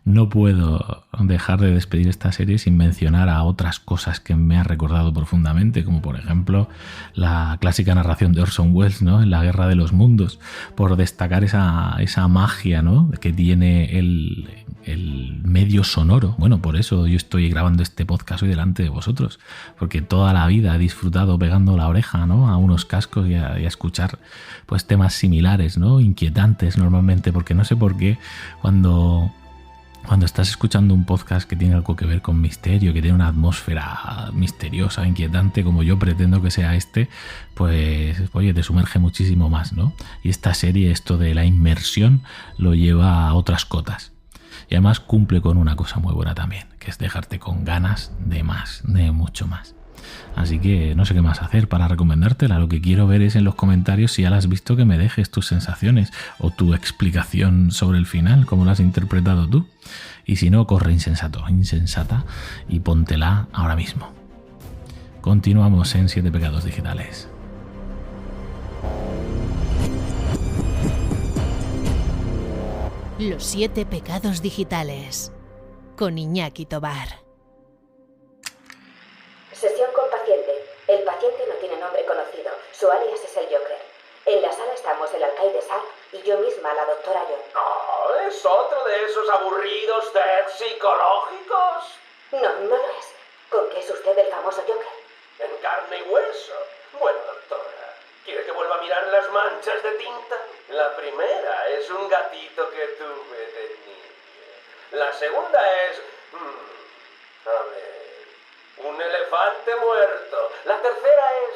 No puedo dejar de despedir esta serie sin mencionar a otras cosas que me ha recordado profundamente, como por ejemplo la clásica narración de Orson Welles, ¿no? En La Guerra de los Mundos, por destacar esa magia, ¿no? Que tiene el medio sonoro. Bueno, por eso yo estoy grabando este podcast hoy delante de vosotros, porque toda la vida he disfrutado pegando la oreja, ¿no? A unos cascos y a escuchar pues temas similares, ¿no? Inquietantes normalmente, porque no sé por qué cuando estás escuchando un podcast que tiene algo que ver con misterio, que tiene una atmósfera misteriosa, inquietante, como yo pretendo que sea pues oye, te sumerge muchísimo más, ¿no? Y esta serie, esto de la inmersión, lo lleva a otras cotas. Y además cumple con una cosa muy buena también, que es dejarte con ganas de más, de mucho más. Así que no sé qué más hacer para recomendártela. Lo que quiero ver es en los comentarios, si ya la has visto, que me dejes tus sensaciones o tu explicación sobre el final, cómo lo has interpretado tú. Y si no, corre insensata y póntela ahora mismo. Continuamos en 7 Pecados Digitales. Los 7 Pecados Digitales, con Iñaki Tobar. Sesión con paciente. El paciente no tiene nombre conocido. Su alias es el Joker. En la sala estamos el alcaide Sark y yo misma, la doctora John. Oh, ¿es otro de esos aburridos tests psicológicos? No, no lo es. ¿Con qué es usted el famoso Joker? En carne y hueso. Bueno, doctora, ¿quiere que vuelva a mirar las manchas de tinta? La primera es un gatito que tuve de niña. La segunda es... a ver... un elefante muerto. La tercera es...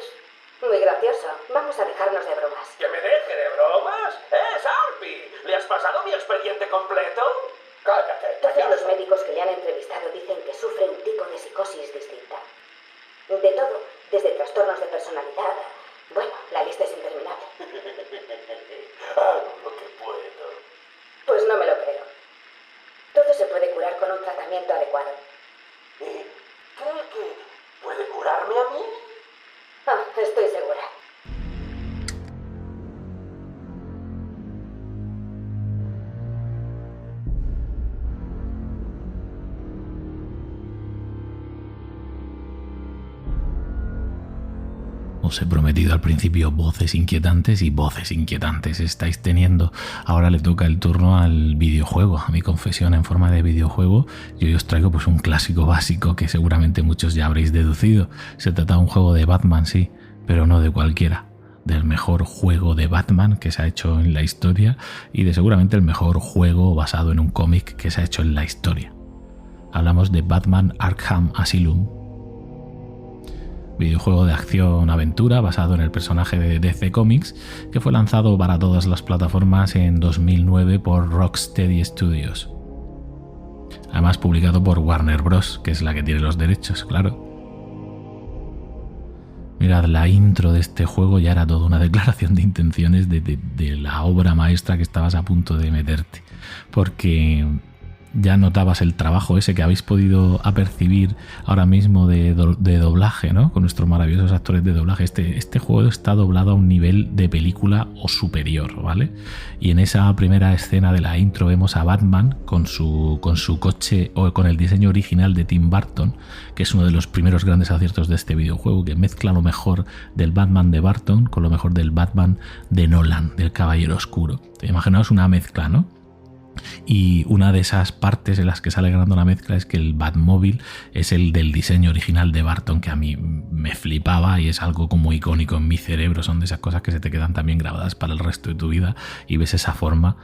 Muy gracioso. Vamos a dejarnos de bromas. ¿Que me deje de bromas? Sarpi! ¿Le has pasado mi expediente completo? Cállate. Todos los médicos que le han entrevistado dicen que sufre un tipo de psicosis distinta. De todo, desde trastornos de personalidad. Bueno, la lista es interminable. Hago lo que puedo. Pues no me lo creo. Todo se puede curar con un tratamiento adecuado. ¿Cree que puede curarme a mí? Estoy segura. Os he prometido al principio voces inquietantes y voces inquietantes estáis teniendo. Ahora le toca el turno al videojuego, a mi confesión en forma de videojuego. Yo os traigo pues un clásico básico que seguramente muchos ya habréis deducido. Se trata de un juego de Batman, sí, pero no de cualquiera. Del mejor juego de Batman que se ha hecho en la historia y de seguramente el mejor juego basado en un cómic que se ha hecho en la historia. Hablamos de Batman Arkham Asylum. Videojuego de acción-aventura basado en el personaje de DC Comics que fue lanzado para todas las plataformas en 2009 por Rocksteady Studios. Además publicado por Warner Bros., que es la que tiene los derechos, claro. Mirad, la intro de este juego ya era toda una declaración de intenciones de la obra maestra que estabas a punto de meterte. Porque ya notabas el trabajo ese que habéis podido apercibir ahora mismo de doblaje, ¿no? Con nuestros maravillosos actores de doblaje. Este juego está doblado a un nivel de película o superior, ¿vale? Y en esa primera escena de la intro vemos a Batman con su coche o con el diseño original de Tim Burton, que es uno de los primeros grandes aciertos de este videojuego, que mezcla lo mejor del Batman de Burton con lo mejor del Batman de Nolan, del Caballero Oscuro. Imaginaos una mezcla, ¿no? Y una de esas partes en las que sale ganando la mezcla es que el Batmóvil es el del diseño original de Burton, que a mí me flipaba y es algo como icónico en mi cerebro. Son de esas cosas que se te quedan también grabadas para el resto de tu vida y ves esa forma,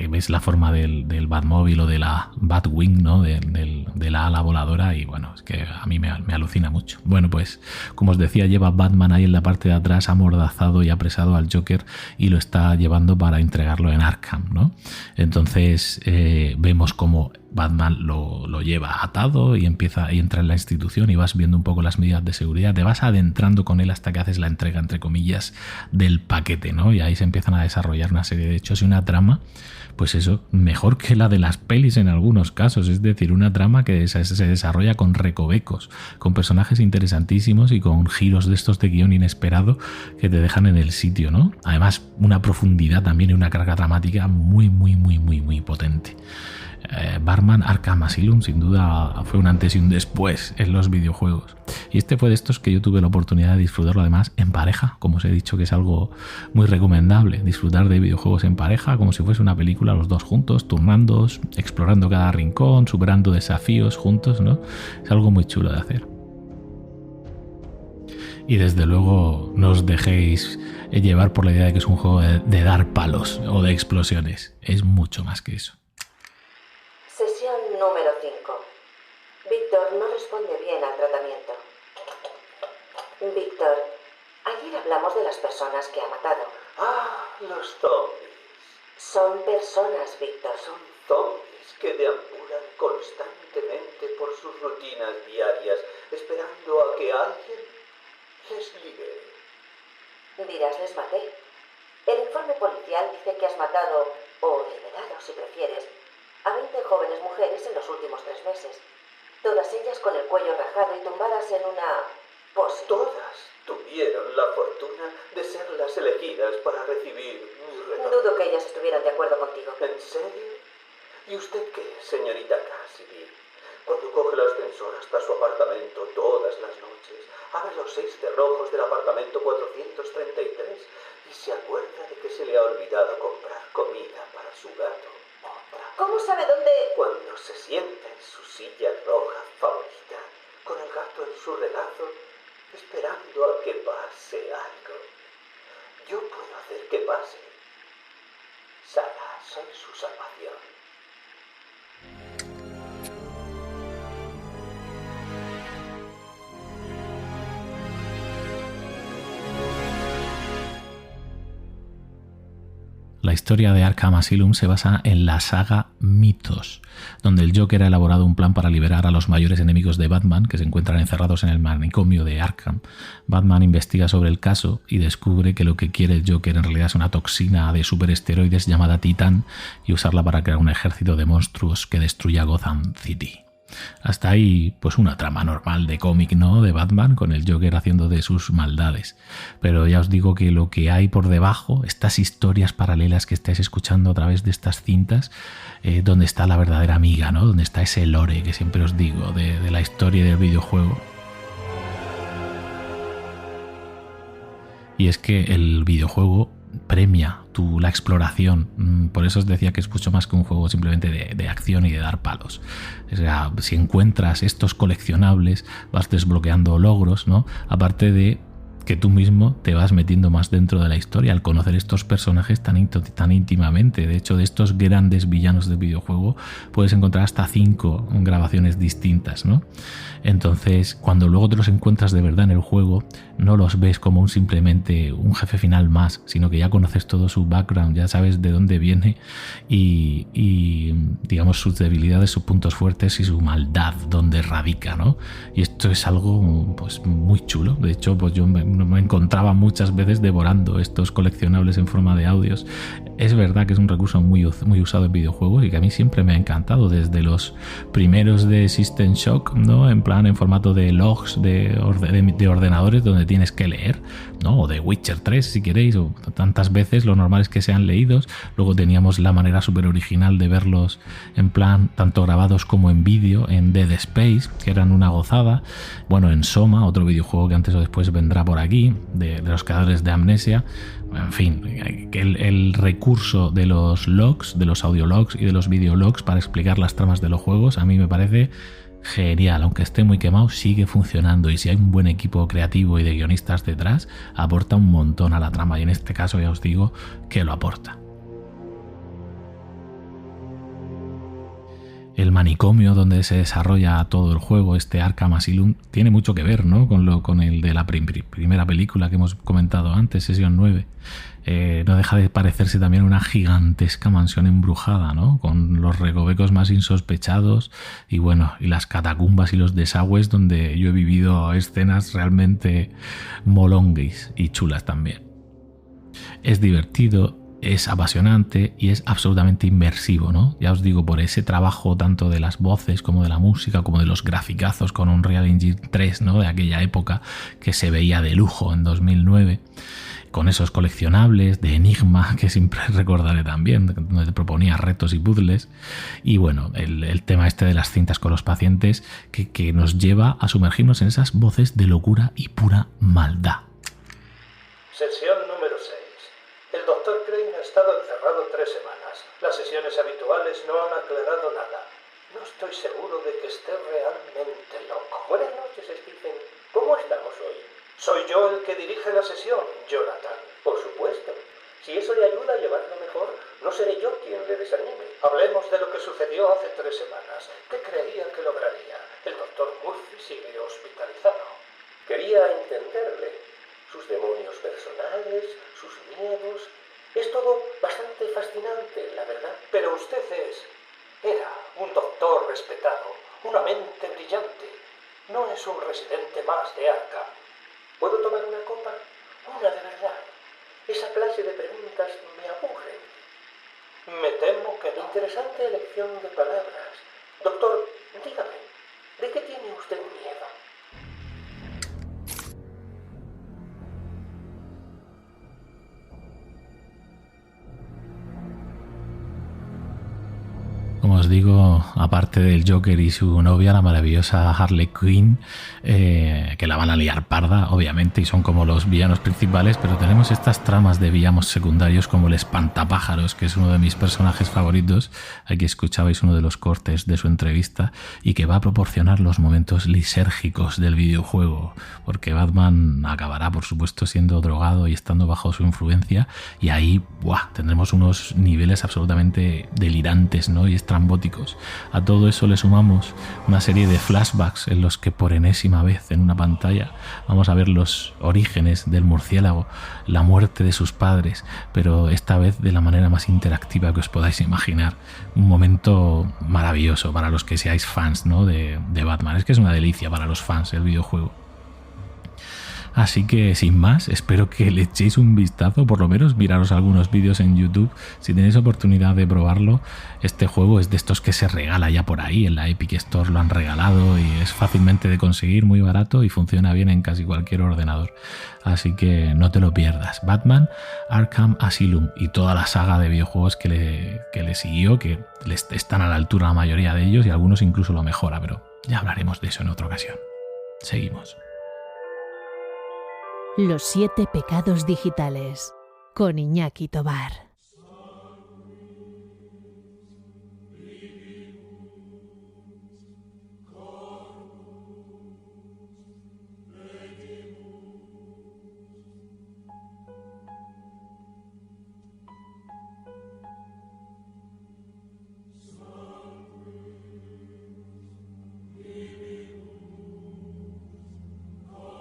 ves la forma del Batmóvil o de la Batwing, ¿no? de la ala voladora, y bueno, es que a mí me alucina mucho. Bueno, pues como os decía, lleva Batman ahí en la parte de atrás amordazado y apresado al Joker y lo está llevando para entregarlo en Arkham, ¿no? Entonces vemos como Batman lo lleva atado y entra en la institución y vas viendo un poco las medidas de seguridad, te vas adentrando con él hasta que haces la entrega, entre comillas, del paquete, ¿no? Y ahí se empiezan a desarrollar una serie de hechos y una trama, pues eso, mejor que la de las pelis en algunos casos, es decir, una trama que se desarrolla con recovecos, con personajes interesantísimos y con giros de estos de guión inesperado que te dejan en el sitio, ¿no? Además, una profundidad también y una carga dramática muy, muy, muy, muy, muy potente. Batman Arkham Asylum sin duda fue un antes y un después en los videojuegos, y este fue de estos que yo tuve la oportunidad de disfrutarlo además en pareja, como os he dicho, que es algo muy recomendable, disfrutar de videojuegos en pareja como si fuese una película, los dos juntos, turnándoos, explorando cada rincón, superando desafíos juntos, ¿no? Es algo muy chulo de hacer. Y desde luego no os dejéis llevar por la idea de que es un juego de dar palos o de explosiones, es mucho más que eso. Sesión número 5. Víctor no responde bien al tratamiento. Víctor, ayer hablamos de las personas que ha matado. Ah, los zombies. Son personas, Víctor. Son zombies que deambulan constantemente por sus rutinas diarias, esperando a que alguien les libere. Dirás, les maté. El informe policial dice que has matado, o liberado si prefieres, a 20 jóvenes mujeres en los últimos 3 meses. Todas ellas con el cuello rajado y tumbadas en una pose. Todas tuvieron la fortuna de ser las elegidas para recibir mi regalo. Dudo que ellas estuvieran de acuerdo contigo. ¿En serio? ¿Y usted qué, señorita Cassidy? Cuando coge el ascensor hasta su apartamento todas las noches, abre los 6 cerrojos del apartamento 433 y se acuerda de que se le ha olvidado comprar comida para su gato. ¿Cómo sabe dónde? Cuando se sienta en su silla roja favorita, con el gato en su regazo, esperando a que pase algo. Yo puedo hacer que pase. Sara, soy su salvación. La historia de Arkham Asylum se basa en la saga Mitos, donde el Joker ha elaborado un plan para liberar a los mayores enemigos de Batman que se encuentran encerrados en el manicomio de Arkham. Batman investiga sobre el caso y descubre que lo que quiere el Joker en realidad es una toxina de superesteroides llamada Titán y usarla para crear un ejército de monstruos que destruya Gotham City. Hasta ahí, pues una trama normal de cómic, ¿no? De Batman, con el Joker haciendo de sus maldades. Pero ya os digo que lo que hay por debajo, estas historias paralelas que estáis escuchando a través de estas cintas, donde está la verdadera amiga, ¿no? Donde está ese lore que siempre os digo de la historia del videojuego. Y es que el videojuego premia la exploración. Por eso os decía que es mucho más que un juego simplemente de acción y de dar palos. O sea, si encuentras estos coleccionables, vas desbloqueando logros, ¿no? Aparte de que tú mismo te vas metiendo más dentro de la historia al conocer estos personajes tan íntimamente. De hecho, de estos grandes villanos del videojuego puedes encontrar hasta 5 grabaciones distintas, ¿no? Entonces, cuando luego te los encuentras de verdad en el juego, no los ves como simplemente un jefe final más, sino que ya conoces todo su background, ya sabes de dónde viene y digamos sus debilidades, sus puntos fuertes y su maldad, dónde radica, ¿no? Y esto es algo pues muy chulo. De hecho, pues yo me encontraba muchas veces devorando estos coleccionables en forma de audios. Es verdad que es un recurso muy usado en videojuegos y que a mí siempre me ha encantado, desde los primeros de System Shock, ¿no? En formato de logs de ordenadores donde tienes que leer, ¿no? O de Witcher 3 si queréis, o tantas veces, lo normal es que sean leídos. Luego teníamos la manera súper original de verlos en plan tanto grabados como en vídeo en Dead Space, que eran una gozada. Bueno, en Soma, otro videojuego que antes o después vendrá por aquí, de los creadores de Amnesia. En fin, el recurso de los logs, de los audiologs y de los videologs para explicar las tramas de los juegos, a mí me parece genial. Aunque esté muy quemado, sigue funcionando, y si hay un buen equipo creativo y de guionistas detrás, aporta un montón a la trama, y en este caso ya os digo que lo aporta. El manicomio donde se desarrolla todo el juego, este Arkham Asylum, tiene mucho que ver, ¿no? con el de la primera película que hemos comentado antes, Sesión 9. No deja de parecerse también una gigantesca mansión embrujada, ¿no? Con los recovecos más insospechados y bueno, y las catacumbas y los desagües donde yo he vivido escenas realmente molonguis y chulas también. Es divertido, es apasionante y es absolutamente inmersivo, ¿no? Ya os digo, por ese trabajo tanto de las voces como de la música, como de los graficazos con Unreal Engine 3, ¿no? De aquella época que se veía de lujo en 2009. Con esos coleccionables de Enigma que siempre recordaré también, donde te proponía retos y puzzles. Y bueno, el tema este de las cintas con los pacientes que nos lleva a sumergirnos en esas voces de locura y pura maldad. Sesión número 6. El Dr. Crane ha estado encerrado 3 semanas. Las sesiones habituales no han aclarado nada. No estoy seguro de que esté realmente loco. Buenas noches, Stephen. ¿Cómo estamos hoy? Soy yo el que dirige la sesión, Jonathan. Por supuesto. Si eso le ayuda a llevarlo mejor, no seré yo quien le desanime. Hablemos de lo que sucedió hace 3 semanas. ¿Qué creía que lograría? El Dr. Murphy sigue hospitalizado. Quería entenderle. Sus demonios personales, sus miedos. Es todo bastante fascinante, la verdad. Pero usted era un doctor respetado, una mente brillante. No es un residente más de Arkham. ¿Puedo tomar una copa? Una de verdad. Esa clase de preguntas me aburren. Me temo que... Interesante elección de palabras. Doctor, dígame, ¿de qué tiene usted miedo? Como os digo, aparte del Joker y su novia, la maravillosa Harley Quinn, que la van a liar parda, obviamente, y son como los villanos principales, pero tenemos estas tramas de villanos secundarios como el Espantapájaros, que es uno de mis personajes favoritos. Aquí escuchabais uno de los cortes de su entrevista, y que va a proporcionar los momentos lisérgicos del videojuego, porque Batman acabará, por supuesto, siendo drogado y estando bajo su influencia, y ahí tendremos unos niveles absolutamente delirantes, ¿no? Y estrambóticos. A todo eso le sumamos una serie de flashbacks en los que por enésima vez en una pantalla vamos a ver los orígenes del murciélago, la muerte de sus padres, pero esta vez de la manera más interactiva que os podáis imaginar. Un momento maravilloso para los que seáis fans, ¿no? de Batman. Es que es una delicia para los fans el videojuego. Así que sin más, espero que le echéis un vistazo, por lo menos miraros algunos vídeos en YouTube si tenéis oportunidad de probarlo. Este juego es de estos que se regala ya por ahí, en la Epic Store lo han regalado y es fácilmente de conseguir, muy barato y funciona bien en casi cualquier ordenador. Así que no te lo pierdas. Batman Arkham Asylum y toda la saga de videojuegos que le siguió, que están a la altura la mayoría de ellos y algunos incluso lo mejora, pero ya hablaremos de eso en otra ocasión. Seguimos. Los 7 pecados digitales, con Iñaki Tobar.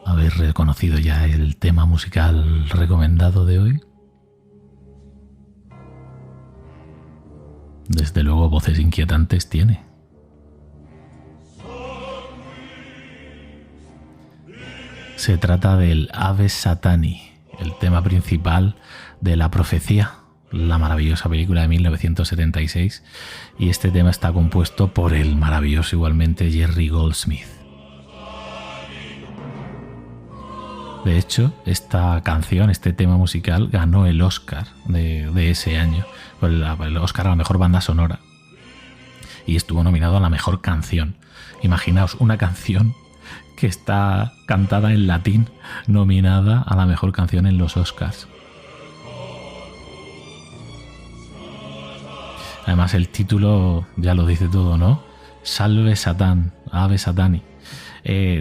¿Habéis reconocido ya el tema musical recomendado de hoy? Desde luego voces inquietantes tiene. Se trata del Ave Satani, el tema principal de La Profecía, la maravillosa película de 1976, y este tema está compuesto por el maravilloso igualmente Jerry Goldsmith. De hecho, esta canción, este tema musical, ganó el Oscar de ese año, el Oscar a la mejor banda sonora, y estuvo nominado a la mejor canción. Imaginaos una canción que está cantada en latín, nominada a la mejor canción en los Oscars. Además el título ya lo dice todo, ¿no? Salve Satán, Ave Satani.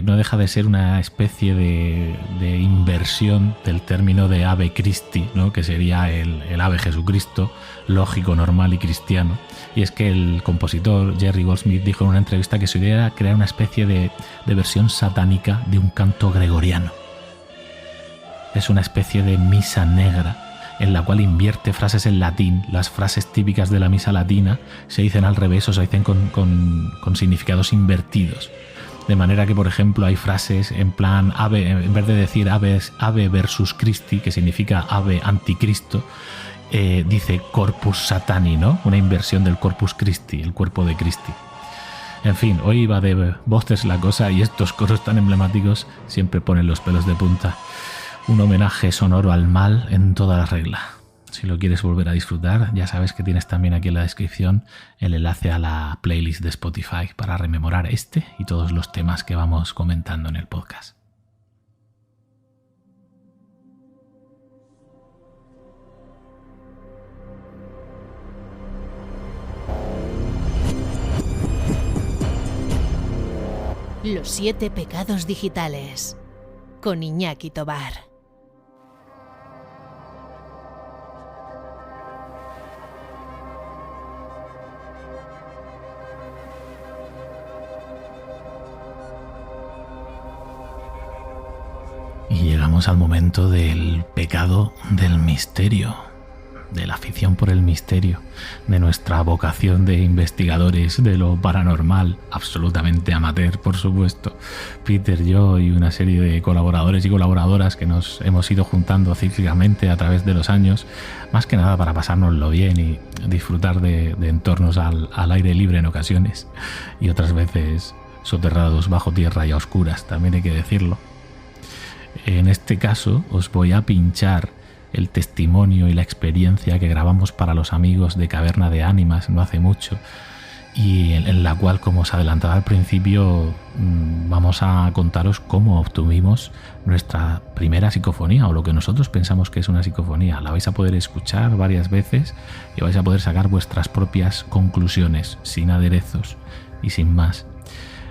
No deja de ser una especie de inversión del término de Ave Christi, ¿no? Que sería el Ave Jesucristo, lógico, normal y cristiano. Y es que el compositor Jerry Goldsmith dijo en una entrevista que su idea era crear una especie de versión satánica de un canto gregoriano. Es una especie de misa negra en la cual invierte frases en latín. Las frases típicas de la misa latina se dicen al revés o se dicen con significados invertidos. De manera que, por ejemplo, hay frases en plan ave, en vez de decir ave versus Christi, que significa ave anticristo, dice corpus satani, ¿no? Una inversión del corpus Christi, el cuerpo de Christi. En fin, hoy va de voces la cosa y estos coros tan emblemáticos siempre ponen los pelos de punta. Un homenaje sonoro al mal en toda la regla. Si lo quieres volver a disfrutar, ya sabes que tienes también aquí en la descripción el enlace a la playlist de Spotify para rememorar este y todos los temas que vamos comentando en el podcast. Los 7 pecados digitales, con Iñaki Tobar. Y llegamos al momento del pecado del misterio, de la afición por el misterio, de nuestra vocación de investigadores de lo paranormal, absolutamente amateur, por supuesto. Peter, yo y una serie de colaboradores y colaboradoras que nos hemos ido juntando cíclicamente a través de los años, más que nada para pasárnoslo bien y disfrutar de entornos al aire libre en ocasiones, y otras veces soterrados bajo tierra y a oscuras, también hay que decirlo. En este caso os voy a pinchar el testimonio y la experiencia que grabamos para los amigos de Caverna de Ánimas no hace mucho, y en la cual, como os adelantaba al principio, vamos a contaros cómo obtuvimos nuestra primera psicofonía, o lo que nosotros pensamos que es una psicofonía. La vais a poder escuchar varias veces y vais a poder sacar vuestras propias conclusiones, sin aderezos y sin más.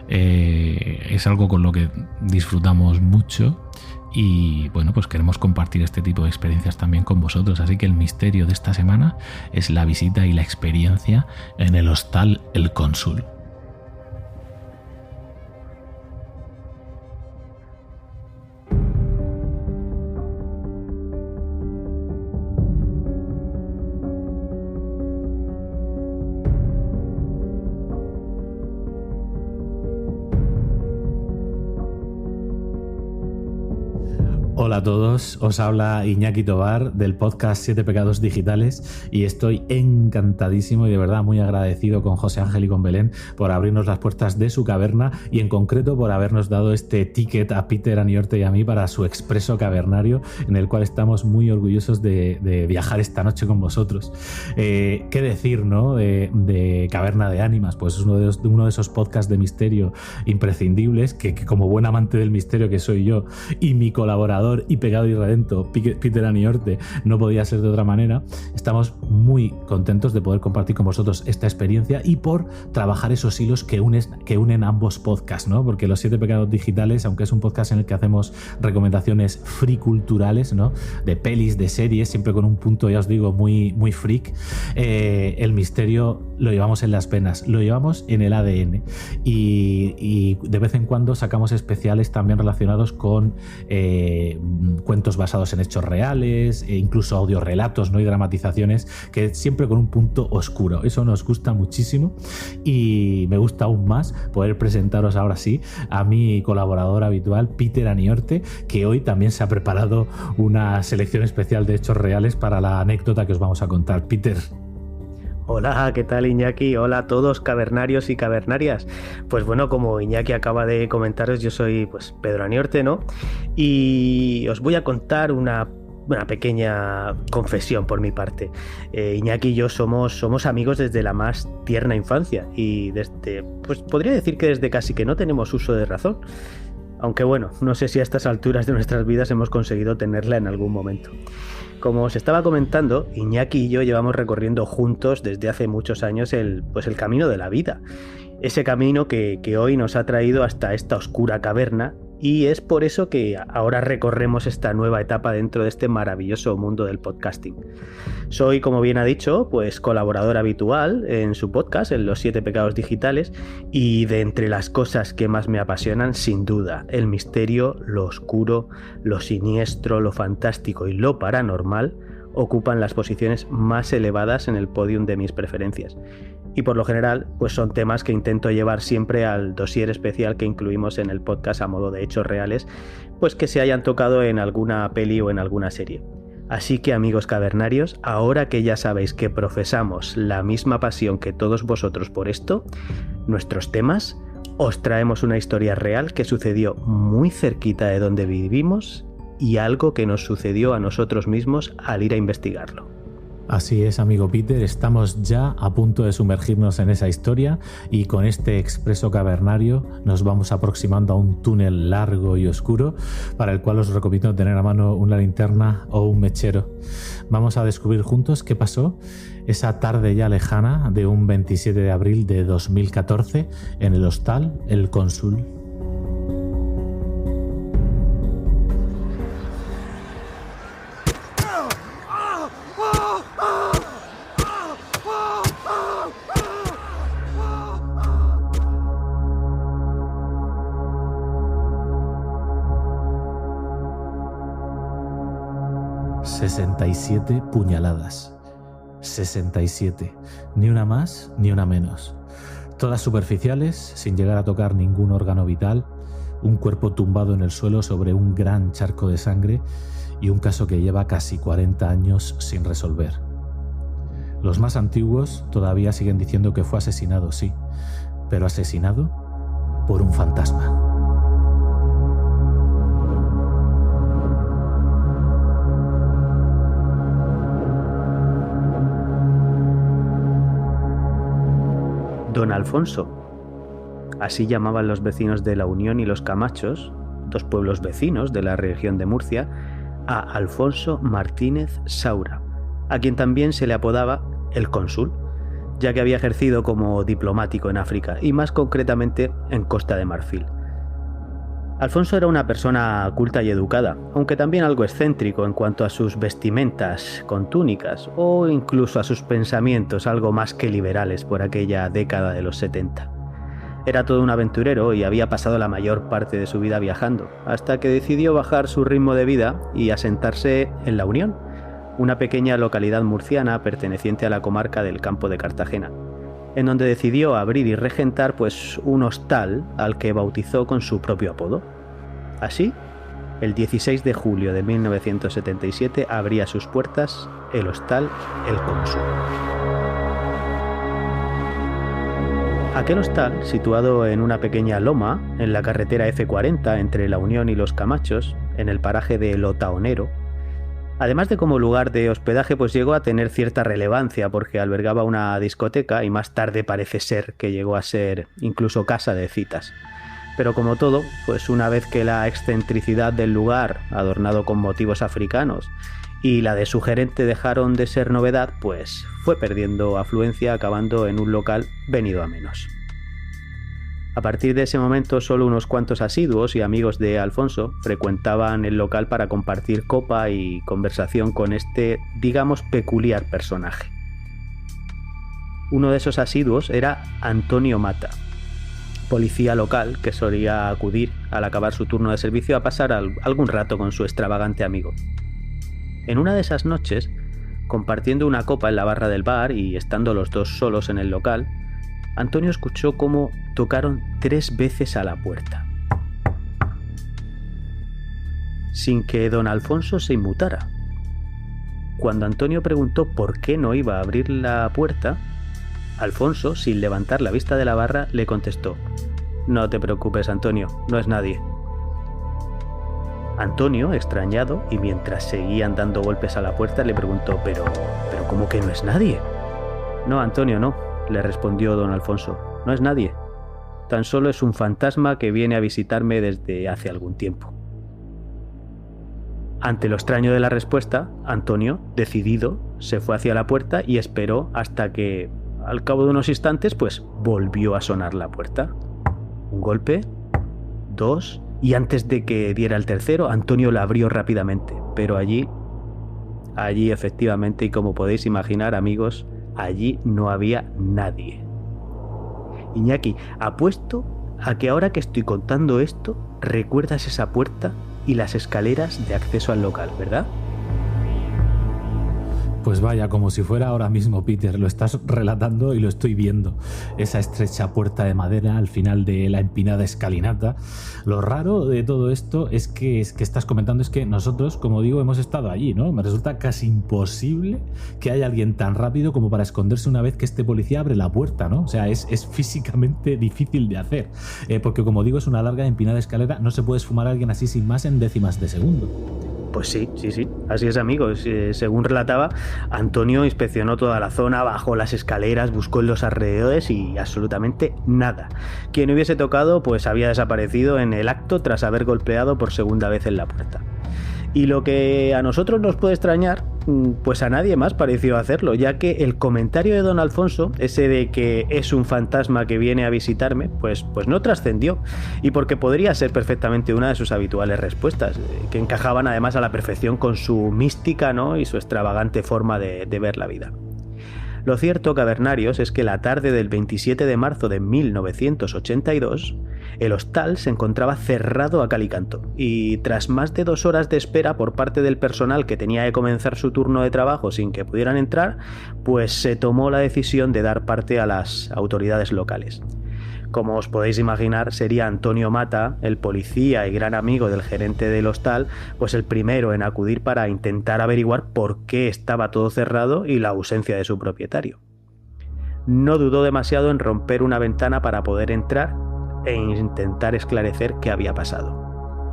Es algo con lo que disfrutamos mucho. Y bueno, pues queremos compartir este tipo de experiencias también con vosotros. Así que el misterio de esta semana es la visita y la experiencia en el hostal El Cónsul. Hola a todos, os habla Iñaki Tobar del podcast 7 Pecados Digitales y estoy encantadísimo y de verdad muy agradecido con José Ángel y con Belén por abrirnos las puertas de su caverna y en concreto por habernos dado este ticket a Peter, a Niorte y a mí para su expreso cavernario, en el cual estamos muy orgullosos de viajar esta noche con vosotros. ¿Qué decir, no? De Caverna de Ánimas, pues es uno de esos podcasts de misterio imprescindibles que como buen amante del misterio que soy yo y mi colaborador y pegado y redento Peter Aniorte no podía ser de otra manera. Estamos muy contentos de poder compartir con vosotros esta experiencia y por trabajar esos hilos que unen ambos podcasts, ¿no? Porque Los 7 Pecados Digitales, aunque es un podcast en el que hacemos recomendaciones free culturales, ¿no? De pelis, de series, siempre con un punto, ya os digo, muy, muy freak, el misterio lo llevamos en las venas, lo llevamos en el ADN y de vez en cuando sacamos especiales también relacionados con cuentos basados en hechos reales, e incluso audiorelatos, ¿no? Y dramatizaciones, que siempre con un punto oscuro. Eso nos gusta muchísimo y me gusta aún más poder presentaros ahora sí a mi colaborador habitual, Peter Aniorte, que hoy también se ha preparado una selección especial de hechos reales para la anécdota que os vamos a contar. Peter. Hola, ¿qué tal, Iñaki? Hola a todos, cavernarios y cavernarias. Pues bueno, como Iñaki acaba de comentaros, yo soy pues Pedro Aniorte, ¿no? Y os voy a contar una pequeña confesión por mi parte. Iñaki y yo somos amigos desde la más tierna infancia y desde, pues podría decir que desde casi que no tenemos uso de razón. Aunque bueno, no sé si a estas alturas de nuestras vidas hemos conseguido tenerla en algún momento. Como os estaba comentando, Iñaki y yo llevamos recorriendo juntos desde hace muchos años el camino de la vida. Ese camino que hoy nos ha traído hasta esta oscura caverna y es por eso que ahora recorremos esta nueva etapa dentro de este maravilloso mundo del podcasting. Soy, como bien ha dicho, pues colaborador habitual en su podcast, en Los 7 Pecados Digitales, y de entre las cosas que más me apasionan, sin duda, el misterio, lo oscuro, lo siniestro, lo fantástico y lo paranormal ocupan las posiciones más elevadas en el podium de mis preferencias. Y por lo general, pues son temas que intento llevar siempre al dossier especial que incluimos en el podcast a modo de hechos reales, pues que se hayan tocado en alguna peli o en alguna serie. Así que, amigos cavernarios, ahora que ya sabéis que profesamos la misma pasión que todos vosotros por esto, nuestros temas, os traemos una historia real que sucedió muy cerquita de donde vivimos y algo que nos sucedió a nosotros mismos al ir a investigarlo. Así es, amigo Peter, estamos ya a punto de sumergirnos en esa historia y con este expreso cavernario nos vamos aproximando a un túnel largo y oscuro para el cual os recomiendo tener a mano una linterna o un mechero. Vamos a descubrir juntos qué pasó esa tarde ya lejana de un 27 de abril de 2014 en el hostal El Cónsul. «67 puñaladas. 67. Ni una más ni una menos. Todas superficiales, sin llegar a tocar ningún órgano vital, un cuerpo tumbado en el suelo sobre un gran charco de sangre y un caso que lleva casi 40 años sin resolver. Los más antiguos todavía siguen diciendo que fue asesinado, sí, pero asesinado por un fantasma». Don Alfonso. Así llamaban los vecinos de La Unión y Los Camachos, dos pueblos vecinos de la región de Murcia, a Alfonso Martínez Saura, a quien también se le apodaba el Cónsul, ya que había ejercido como diplomático en África y más concretamente en Costa de Marfil. Alfonso era una persona culta y educada, aunque también algo excéntrico en cuanto a sus vestimentas con túnicas o incluso a sus pensamientos algo más que liberales por aquella década de los 70. Era todo un aventurero y había pasado la mayor parte de su vida viajando, hasta que decidió bajar su ritmo de vida y asentarse en La Unión, una pequeña localidad murciana perteneciente a la comarca del Campo de Cartagena, en donde decidió abrir y regentar pues un hostal al que bautizó con su propio apodo. Así El 16 de julio de 1977 abría sus puertas el hostal El Cónsul. Aquel hostal, situado en una pequeña loma en la carretera F40 entre La Unión y Los Camachos, en el paraje de Lotaonero, además de como lugar de hospedaje, pues llegó a tener cierta relevancia porque albergaba una discoteca y más tarde parece ser que llegó a ser incluso casa de citas. Pero como todo, pues una vez que la excentricidad del lugar, adornado con motivos africanos, y la de su gerente dejaron de ser novedad, pues fue perdiendo afluencia, acabando en un local venido a menos. A partir de ese momento, solo unos cuantos asiduos y amigos de Alfonso frecuentaban el local para compartir copa y conversación con este, digamos, peculiar personaje. Uno de esos asiduos era Antonio Mata, policía local que solía acudir al acabar su turno de servicio a pasar algún rato con su extravagante amigo. En una de esas noches, compartiendo una copa en la barra del bar y estando los dos solos en el local, Antonio escuchó cómo tocaron 3 veces a la puerta, sin que don Alfonso se inmutara. Cuando Antonio preguntó por qué no iba a abrir la puerta, Alfonso, sin levantar la vista de la barra, le contestó: «No te preocupes, Antonio, no es nadie». Antonio, extrañado, y mientras seguían dando golpes a la puerta, le preguntó: ¿Pero cómo que no es nadie? «No, Antonio, no», le respondió don Alfonso, «no es nadie. Tan solo es un fantasma que viene a visitarme desde hace algún tiempo». Ante lo extraño de la respuesta, Antonio, decidido, se fue hacia la puerta y esperó hasta que, al cabo de unos instantes, pues volvió a sonar la puerta. Un golpe, 2, y antes de que diera el tercero, Antonio la abrió rápidamente. Pero allí efectivamente, y como podéis imaginar, amigos, allí no había nadie. Iñaki, apuesto a que ahora que estoy contando esto, recuerdas esa puerta y las escaleras de acceso al local, ¿verdad? Pues vaya, como si fuera ahora mismo, Peter, lo estás relatando y lo estoy viendo. Esa estrecha puerta de madera al final de la empinada escalinata. Lo raro de todo esto es que estás comentando es que nosotros, como digo, hemos estado allí, ¿no? Me resulta casi imposible que haya alguien tan rápido como para esconderse una vez que este policía abre la puerta, ¿no? O sea, es físicamente difícil de hacer. Porque, como digo, es una larga empinada escalera, no se puede esfumar a alguien así sin más en décimas de segundo. Pues sí, así es, amigos. Según relataba, Antonio inspeccionó toda la zona, bajó las escaleras, buscó en los alrededores y absolutamente nada. Quien hubiese tocado, pues había desaparecido en el acto tras haber golpeado por segunda vez en la puerta. Y lo que a nosotros nos puede extrañar, pues a nadie más pareció hacerlo, ya que el comentario de don Alfonso, ese de que es un fantasma que viene a visitarme, pues no trascendió, y porque podría ser perfectamente una de sus habituales respuestas, que encajaban además a la perfección con su mística, ¿no?, y su extravagante forma de ver la vida. Lo cierto, cavernarios, es que la tarde del 27 de marzo de 1982, el hostal se encontraba cerrado a cal y canto, y tras más de 2 horas de espera por parte del personal que tenía que comenzar su turno de trabajo sin que pudieran entrar, pues se tomó la decisión de dar parte a las autoridades locales. Como os podéis imaginar, sería Antonio Mata, el policía y gran amigo del gerente del hostal, pues el primero en acudir para intentar averiguar por qué estaba todo cerrado y la ausencia de su propietario. No dudó demasiado en romper una ventana para poder entrar e intentar esclarecer qué había pasado.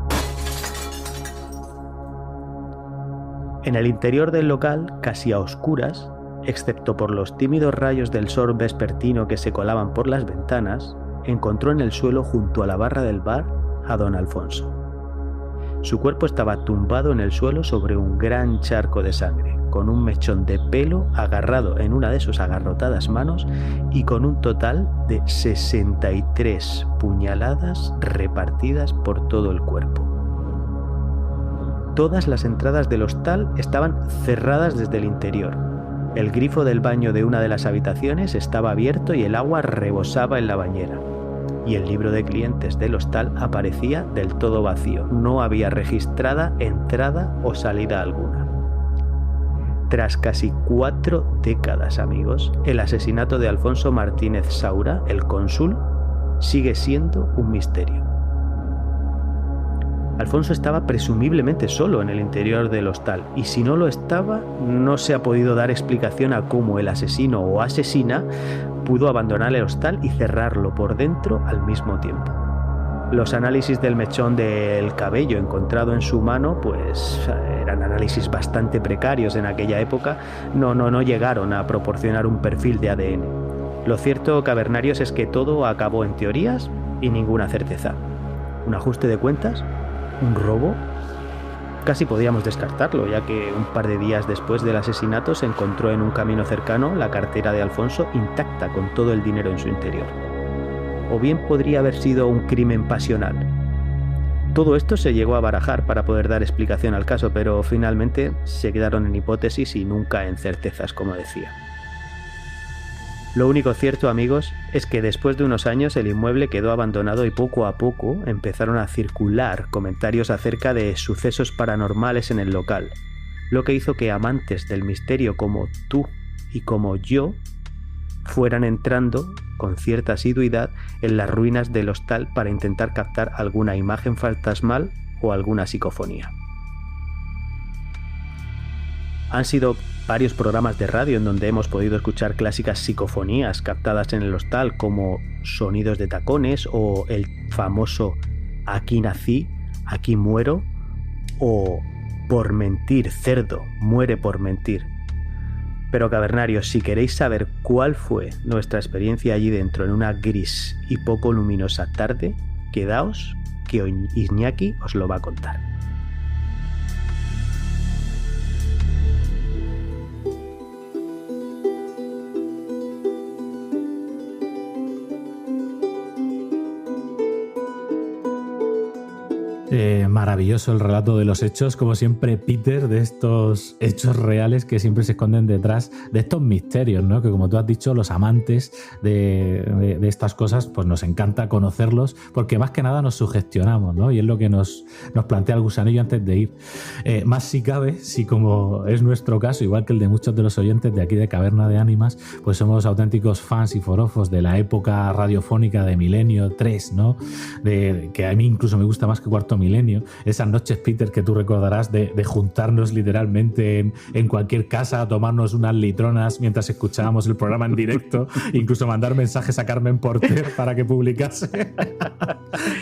En el interior del local, casi a oscuras, excepto por los tímidos rayos del sol vespertino que se colaban por las ventanas, encontró en el suelo junto a la barra del bar a don Alfonso. Su cuerpo estaba tumbado en el suelo sobre un gran charco de sangre, con un mechón de pelo agarrado en una de sus agarrotadas manos y con un total de 63 puñaladas repartidas por todo el cuerpo. Todas las entradas del hostal estaban cerradas desde el interior. El grifo del baño de una de las habitaciones estaba abierto y el agua rebosaba en la bañera. Y el libro de clientes del hostal aparecía del todo vacío. No había registrada entrada o salida alguna. Tras casi 4 décadas, amigos, el asesinato de Alfonso Martínez Saura, el cónsul, sigue siendo un misterio. Alfonso estaba presumiblemente solo en el interior del hostal, y si no lo estaba, no se ha podido dar explicación a cómo el asesino o asesina pudo abandonar el hostal y cerrarlo por dentro al mismo tiempo. Los análisis del mechón del cabello encontrado en su mano, pues eran análisis bastante precarios en aquella época, no llegaron a proporcionar un perfil de ADN. Lo cierto, cavernarios, es que todo acabó en teorías y ninguna certeza. ¿Un ajuste de cuentas? ¿Un robo? Casi podíamos descartarlo, ya que un par de días después del asesinato se encontró en un camino cercano la cartera de Alfonso intacta con todo el dinero en su interior. O bien podría haber sido un crimen pasional. Todo esto se llegó a barajar para poder dar explicación al caso, pero finalmente se quedaron en hipótesis y nunca en certezas, como decía. Lo único cierto, amigos, es que después de unos años el inmueble quedó abandonado y poco a poco empezaron a circular comentarios acerca de sucesos paranormales en el local, lo que hizo que amantes del misterio como tú y como yo fueran entrando con cierta asiduidad en las ruinas del hostal para intentar captar alguna imagen fantasmal o alguna psicofonía. Han sido varios programas de radio en donde hemos podido escuchar clásicas psicofonías captadas en el hostal, como sonidos de tacones o el famoso "aquí nací, aquí muero" o "por mentir, cerdo, muere por mentir". Pero cavernarios, si queréis saber cuál fue nuestra experiencia allí dentro en una gris y poco luminosa tarde, quedaos, que Iñaki os lo va a contar. Maravilloso el relato de los hechos, como siempre, Peter, de estos hechos reales que siempre se esconden detrás de estos misterios, ¿no? Que, como tú has dicho, los amantes de estas cosas, pues nos encanta conocerlos, porque más que nada nos sugestionamos, ¿no? Y es lo que nos plantea el gusanillo antes de ir. Más si cabe, si como es nuestro caso, igual que el de muchos de los oyentes de aquí de Caverna de Ánimas, pues somos auténticos fans y forofos de la época radiofónica de Milenio 3, ¿no? Que a mí incluso me gusta más que Cuarto Milenio. Esas noches, Peter, que tú recordarás de juntarnos literalmente en cualquier casa a tomarnos unas litronas mientras escuchábamos el programa en directo, incluso mandar mensajes a Carmen Porter para que publicase.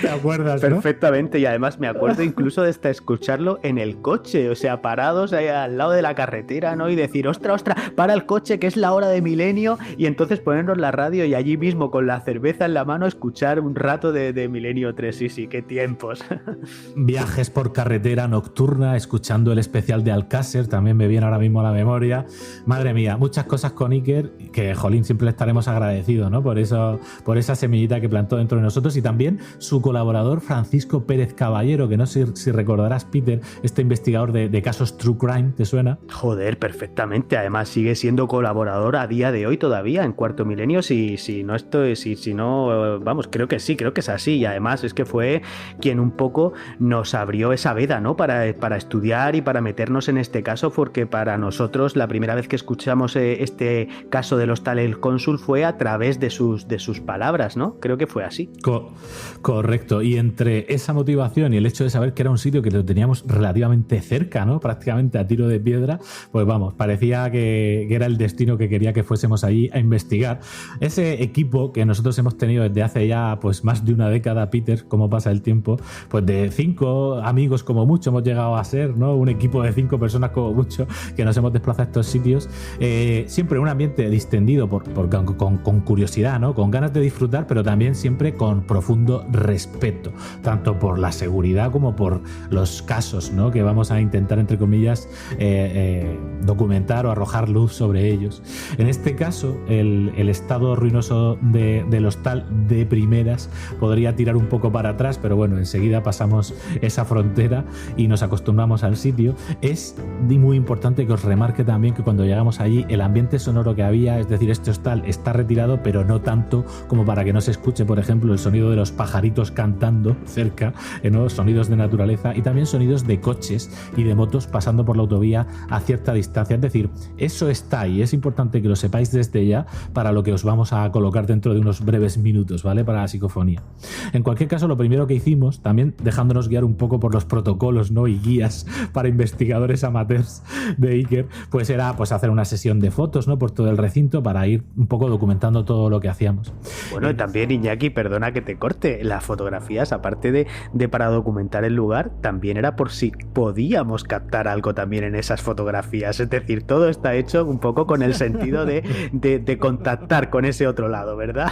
¿Te acuerdas, no? Perfectamente, y además me acuerdo incluso de escucharlo en el coche, o sea, parados ahí al lado de la carretera, ¿no? Y decir, ostras, para el coche, que es la hora de Milenio, y entonces ponernos la radio y allí mismo con la cerveza en la mano escuchar un rato de Milenio 3. Sí, qué tiempos. Viajes por carretera nocturna, escuchando el especial de Alcácer, también me viene ahora mismo a la memoria. Madre mía, muchas cosas con Iker, que, jolín, siempre le estaremos agradecidos, ¿no? Por esa semillita que plantó dentro de nosotros, y también su colaborador Francisco Pérez Caballero, que no sé si recordarás, Peter, este investigador de casos True Crime, ¿te suena? Joder, perfectamente. Además sigue siendo colaborador a día de hoy todavía en Cuarto Milenio, si no, vamos, creo que sí, creo que es así, y además es que fue quien un poco nos abrió esa veda, ¿no? Para estudiar y para meternos en este caso, porque para nosotros la primera vez que escuchamos este caso del Hostal El Cónsul fue a través de sus palabras, ¿no? Creo que fue así. Correcto, y entre esa motivación y el hecho de saber que era un sitio que lo teníamos relativamente cerca, ¿no? Prácticamente a tiro de piedra, pues vamos, parecía que era el destino que quería que fuésemos allí a investigar. Ese equipo que nosotros hemos tenido desde hace ya pues más de una década, Peter, cómo pasa el tiempo, pues de 5 amigos como mucho hemos llegado a ser, ¿no? Un equipo de 5 personas como mucho que nos hemos desplazado a estos sitios, siempre en un ambiente distendido con curiosidad, ¿no? Con ganas de disfrutar, pero también siempre con profundo respeto, tanto por la seguridad como por los casos, ¿no? Que vamos a intentar, entre comillas, documentar o arrojar luz sobre ellos. En este caso, el estado ruinoso del hostal de primeras podría tirar un poco para atrás, pero bueno, enseguida pasamos esa frontera y nos acostumbramos al sitio. Es muy importante que os remarque también que cuando llegamos allí el ambiente sonoro que había, es decir, este hostal está retirado, pero no tanto como para que no se escuche, por ejemplo, el sonido de los pajaritos cantando cantando cerca, ¿no? Sonidos de naturaleza y también sonidos de coches y de motos pasando por la autovía a cierta distancia. Es decir, eso está ahí, es importante que lo sepáis desde ya para lo que os vamos a colocar dentro de unos breves minutos, ¿vale? Para la psicofonía. En cualquier caso, lo primero que hicimos, también dejándonos guiar un poco por los protocolos, ¿no? Y guías para investigadores amateurs de Iker, pues era pues hacer una sesión de fotos, ¿no? Por todo el recinto para ir un poco documentando todo lo que hacíamos. Bueno, y también, Iñaki, perdona que te corte, las fotografías, aparte de para documentar el lugar, también era por si podíamos captar algo también en esas fotografías. Es decir, todo está hecho un poco con el sentido de contactar con ese otro lado, ¿verdad?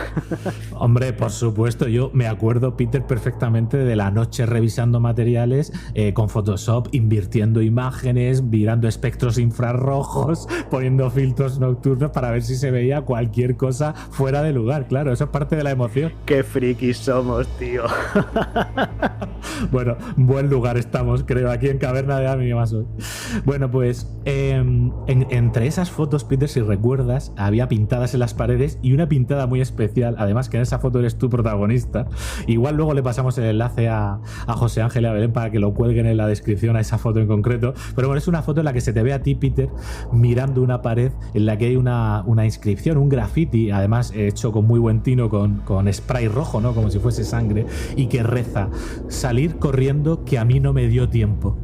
Hombre, por supuesto, yo me acuerdo, Peter, perfectamente de la noche revisando materiales con Photoshop, invirtiendo imágenes, mirando espectros infrarrojos, poniendo filtros nocturnos para ver si se veía cualquier cosa fuera de lugar. Claro, eso es parte de la emoción. ¡Qué frikis somos, tío! Bueno, buen lugar estamos, creo, aquí en Caverna de Ánimas hoy. Bueno, pues entre esas fotos, Peter, si recuerdas, había pintadas en las paredes y una pintada muy especial, además que en esa foto eres tú protagonista. Igual luego le pasamos el enlace a José Ángel y a Belén para que lo cuelguen en la descripción a esa foto en concreto. Pero bueno, es una foto en la que se te ve a ti, Peter, mirando una pared en la que hay una inscripción, un graffiti, además hecho con muy buen tino, con spray rojo, ¿no? Como si fuese sangre, y que reza: salir corriendo que a mí no me dio tiempo.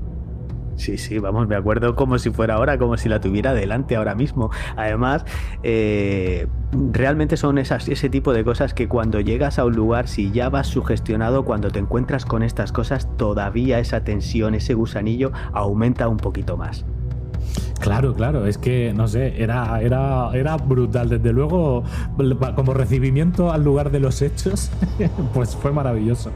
Sí, vamos, me acuerdo como si fuera ahora, como si la tuviera delante ahora mismo. Además, realmente son ese tipo de cosas que cuando llegas a un lugar, si ya vas sugestionado, cuando te encuentras con estas cosas, todavía esa tensión, ese gusanillo aumenta un poquito más. Claro, es que, no sé, era brutal. Desde luego, como recibimiento al lugar de los hechos, pues fue maravilloso.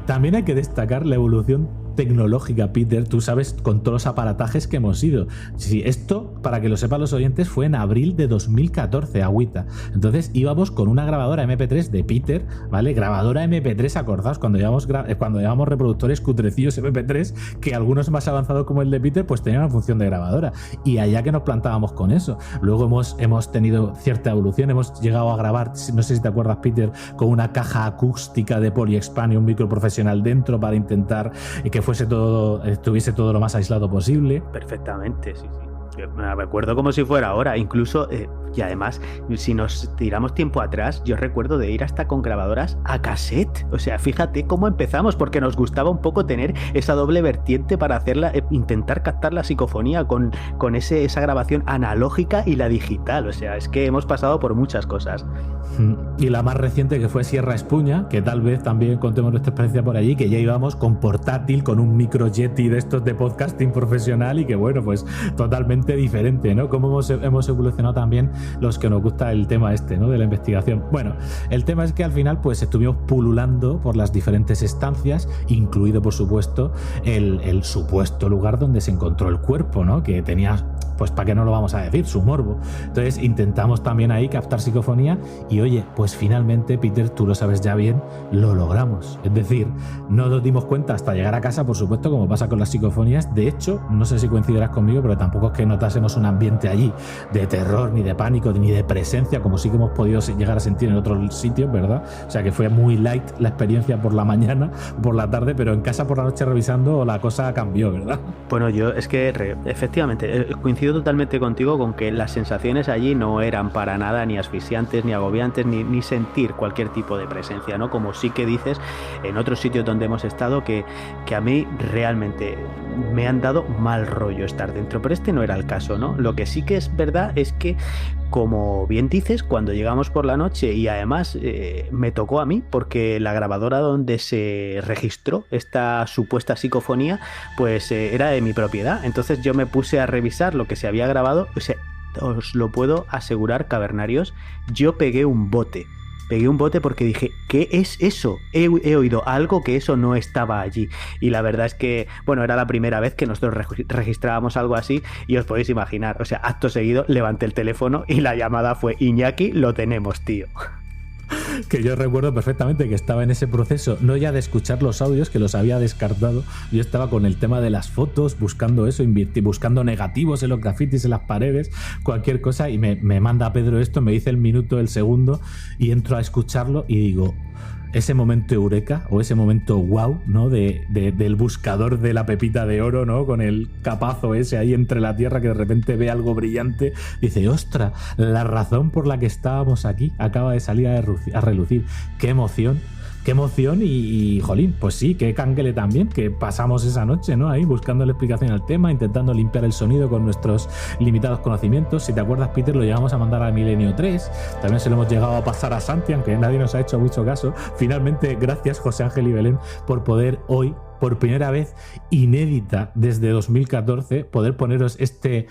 También hay que destacar la evolución tecnológica, Peter, tú sabes, con todos los aparatajes que hemos ido. Sí, esto, para que lo sepan los oyentes, fue en abril de 2014, agüita. Entonces íbamos con una grabadora MP3 de Peter, ¿vale? Grabadora MP3, acordaos, cuando llevamos reproductores cutrecillos MP3, que algunos más avanzados como el de Peter, pues tenían una función de grabadora. Y allá que nos plantábamos con eso. Luego hemos tenido cierta evolución, hemos llegado a grabar, no sé si te acuerdas, Peter, con una caja acústica de Polyexpan y un micro profesional dentro para intentar que estuviese todo lo más aislado posible. Perfectamente, sí. Me acuerdo como si fuera ahora, incluso, y además, si nos tiramos tiempo atrás, yo recuerdo de ir hasta con grabadoras a cassette. O sea, fíjate cómo empezamos, porque nos gustaba un poco tener esa doble vertiente para hacerla, intentar captar la psicofonía con esa grabación analógica y la digital. O sea, es que hemos pasado por muchas cosas. Y la más reciente, que fue Sierra Espuña, que tal vez también contemos nuestra experiencia por allí, que ya íbamos con portátil, con un micro Yeti de estos de podcasting profesional, y que bueno, pues totalmente diferente, ¿no? Cómo hemos evolucionado también los que nos gusta el tema ¿no? De la investigación. Bueno, el tema es que al final pues estuvimos pululando por las diferentes estancias, incluido por supuesto el supuesto lugar donde se encontró el cuerpo, ¿no? Que tenía, pues para qué no lo vamos a decir, su morbo. Entonces intentamos también ahí captar psicofonía y oye, pues finalmente, Peter, tú lo sabes ya bien, lo logramos. Es decir, no nos dimos cuenta hasta llegar a casa, por supuesto, como pasa con las psicofonías. De hecho, no sé si coincidirás conmigo, pero tampoco es que notásemos un ambiente allí de terror, ni de pánico, ni de presencia, como sí que hemos podido llegar a sentir en otros sitios, ¿verdad? O sea que fue muy light la experiencia por la mañana, por la tarde, pero en casa por la noche revisando la cosa cambió, ¿verdad? Bueno, yo es que efectivamente coincido totalmente contigo con que las sensaciones allí no eran para nada ni asfixiantes, ni agobiantes, ni sentir cualquier tipo de presencia, ¿no? Como sí que dices en otros sitios donde hemos estado que a mí realmente me han dado mal rollo estar dentro, pero este no era el caso, ¿no? Lo que sí que es verdad es que, como bien dices, cuando llegamos por la noche, y además me tocó a mí, porque la grabadora donde se registró esta supuesta psicofonía, pues era de mi propiedad. Entonces yo me puse a revisar lo que se había grabado. O sea, os lo puedo asegurar, cavernarios, yo pegué un bote porque dije, ¿qué es eso? He oído algo que eso no estaba allí. Y la verdad es que, bueno, era la primera vez que nosotros registrábamos algo así, y os podéis imaginar, o sea, acto seguido levanté el teléfono y la llamada fue: Iñaki, lo tenemos, tío. Que yo recuerdo perfectamente que estaba en ese proceso, no ya de escuchar los audios, que los había descartado. Yo estaba con el tema de las fotos, buscando eso, buscando negativos en los grafitis, en las paredes, cualquier cosa, y me manda Pedro esto, me dice el minuto, el segundo, y entro a escucharlo y digo, ese momento eureka o ese momento wow, ¿no? Del buscador de la pepita de oro, ¿no? Con el capazo ese ahí entre la tierra que de repente ve algo brillante. Dice, ¡ostras! La razón por la que estábamos aquí acaba de salir a relucir. ¡Qué emoción! Qué emoción y jolín, pues sí, qué canguele también, que pasamos esa noche, ¿no? Ahí buscando la explicación al tema, intentando limpiar el sonido con nuestros limitados conocimientos. Si te acuerdas, Peter, lo llegamos a mandar a Milenio 3, también se lo hemos llegado a pasar a Santi, aunque nadie nos ha hecho mucho caso. Finalmente, gracias José Ángel y Belén por poder hoy, por primera vez inédita desde 2014, poder poneros este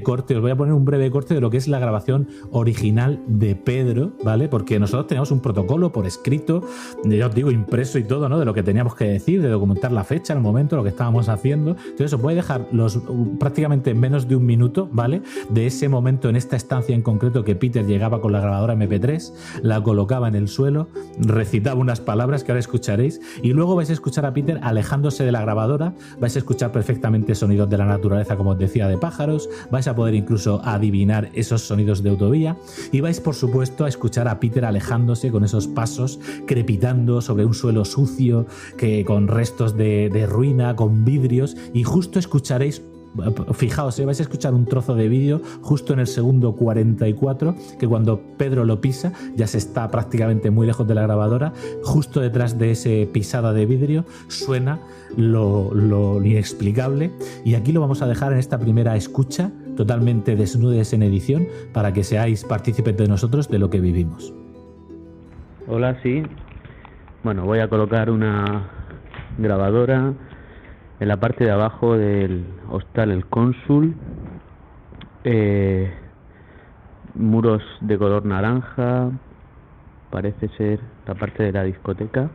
corte. Os voy a poner un breve corte de lo que es la grabación original de Pedro, ¿vale? Porque nosotros teníamos un protocolo por escrito, ya os digo, impreso y todo, ¿no? De lo que teníamos que decir, de documentar la fecha, el momento, lo que estábamos haciendo. Entonces os voy a dejar prácticamente menos de un minuto, ¿vale? De ese momento en esta estancia en concreto que Peter llegaba con la grabadora MP3, la colocaba en el suelo, recitaba unas palabras que ahora escucharéis y luego vais a escuchar a Peter alejándose de la grabadora, vais a escuchar perfectamente sonidos de la naturaleza, como os decía, de pájaros, vais a poder incluso adivinar esos sonidos de autovía y vais, por supuesto, a escuchar a Peter alejándose con esos pasos, crepitando sobre un suelo sucio, con restos de ruina, con vidrios, y justo escucharéis, fijaos, vais a escuchar un trozo de vídeo justo en el segundo 44, que cuando Pedro lo pisa ya se está prácticamente muy lejos de la grabadora. Justo detrás de ese pisada de vidrio suena lo inexplicable, y aquí lo vamos a dejar en esta primera escucha totalmente desnudes en edición para que seáis partícipes de nosotros de lo que vivimos. Hola, sí. Bueno, voy a colocar una grabadora en la parte de abajo del hostal El Cónsul, muros de color naranja, parece ser la parte de la discoteca,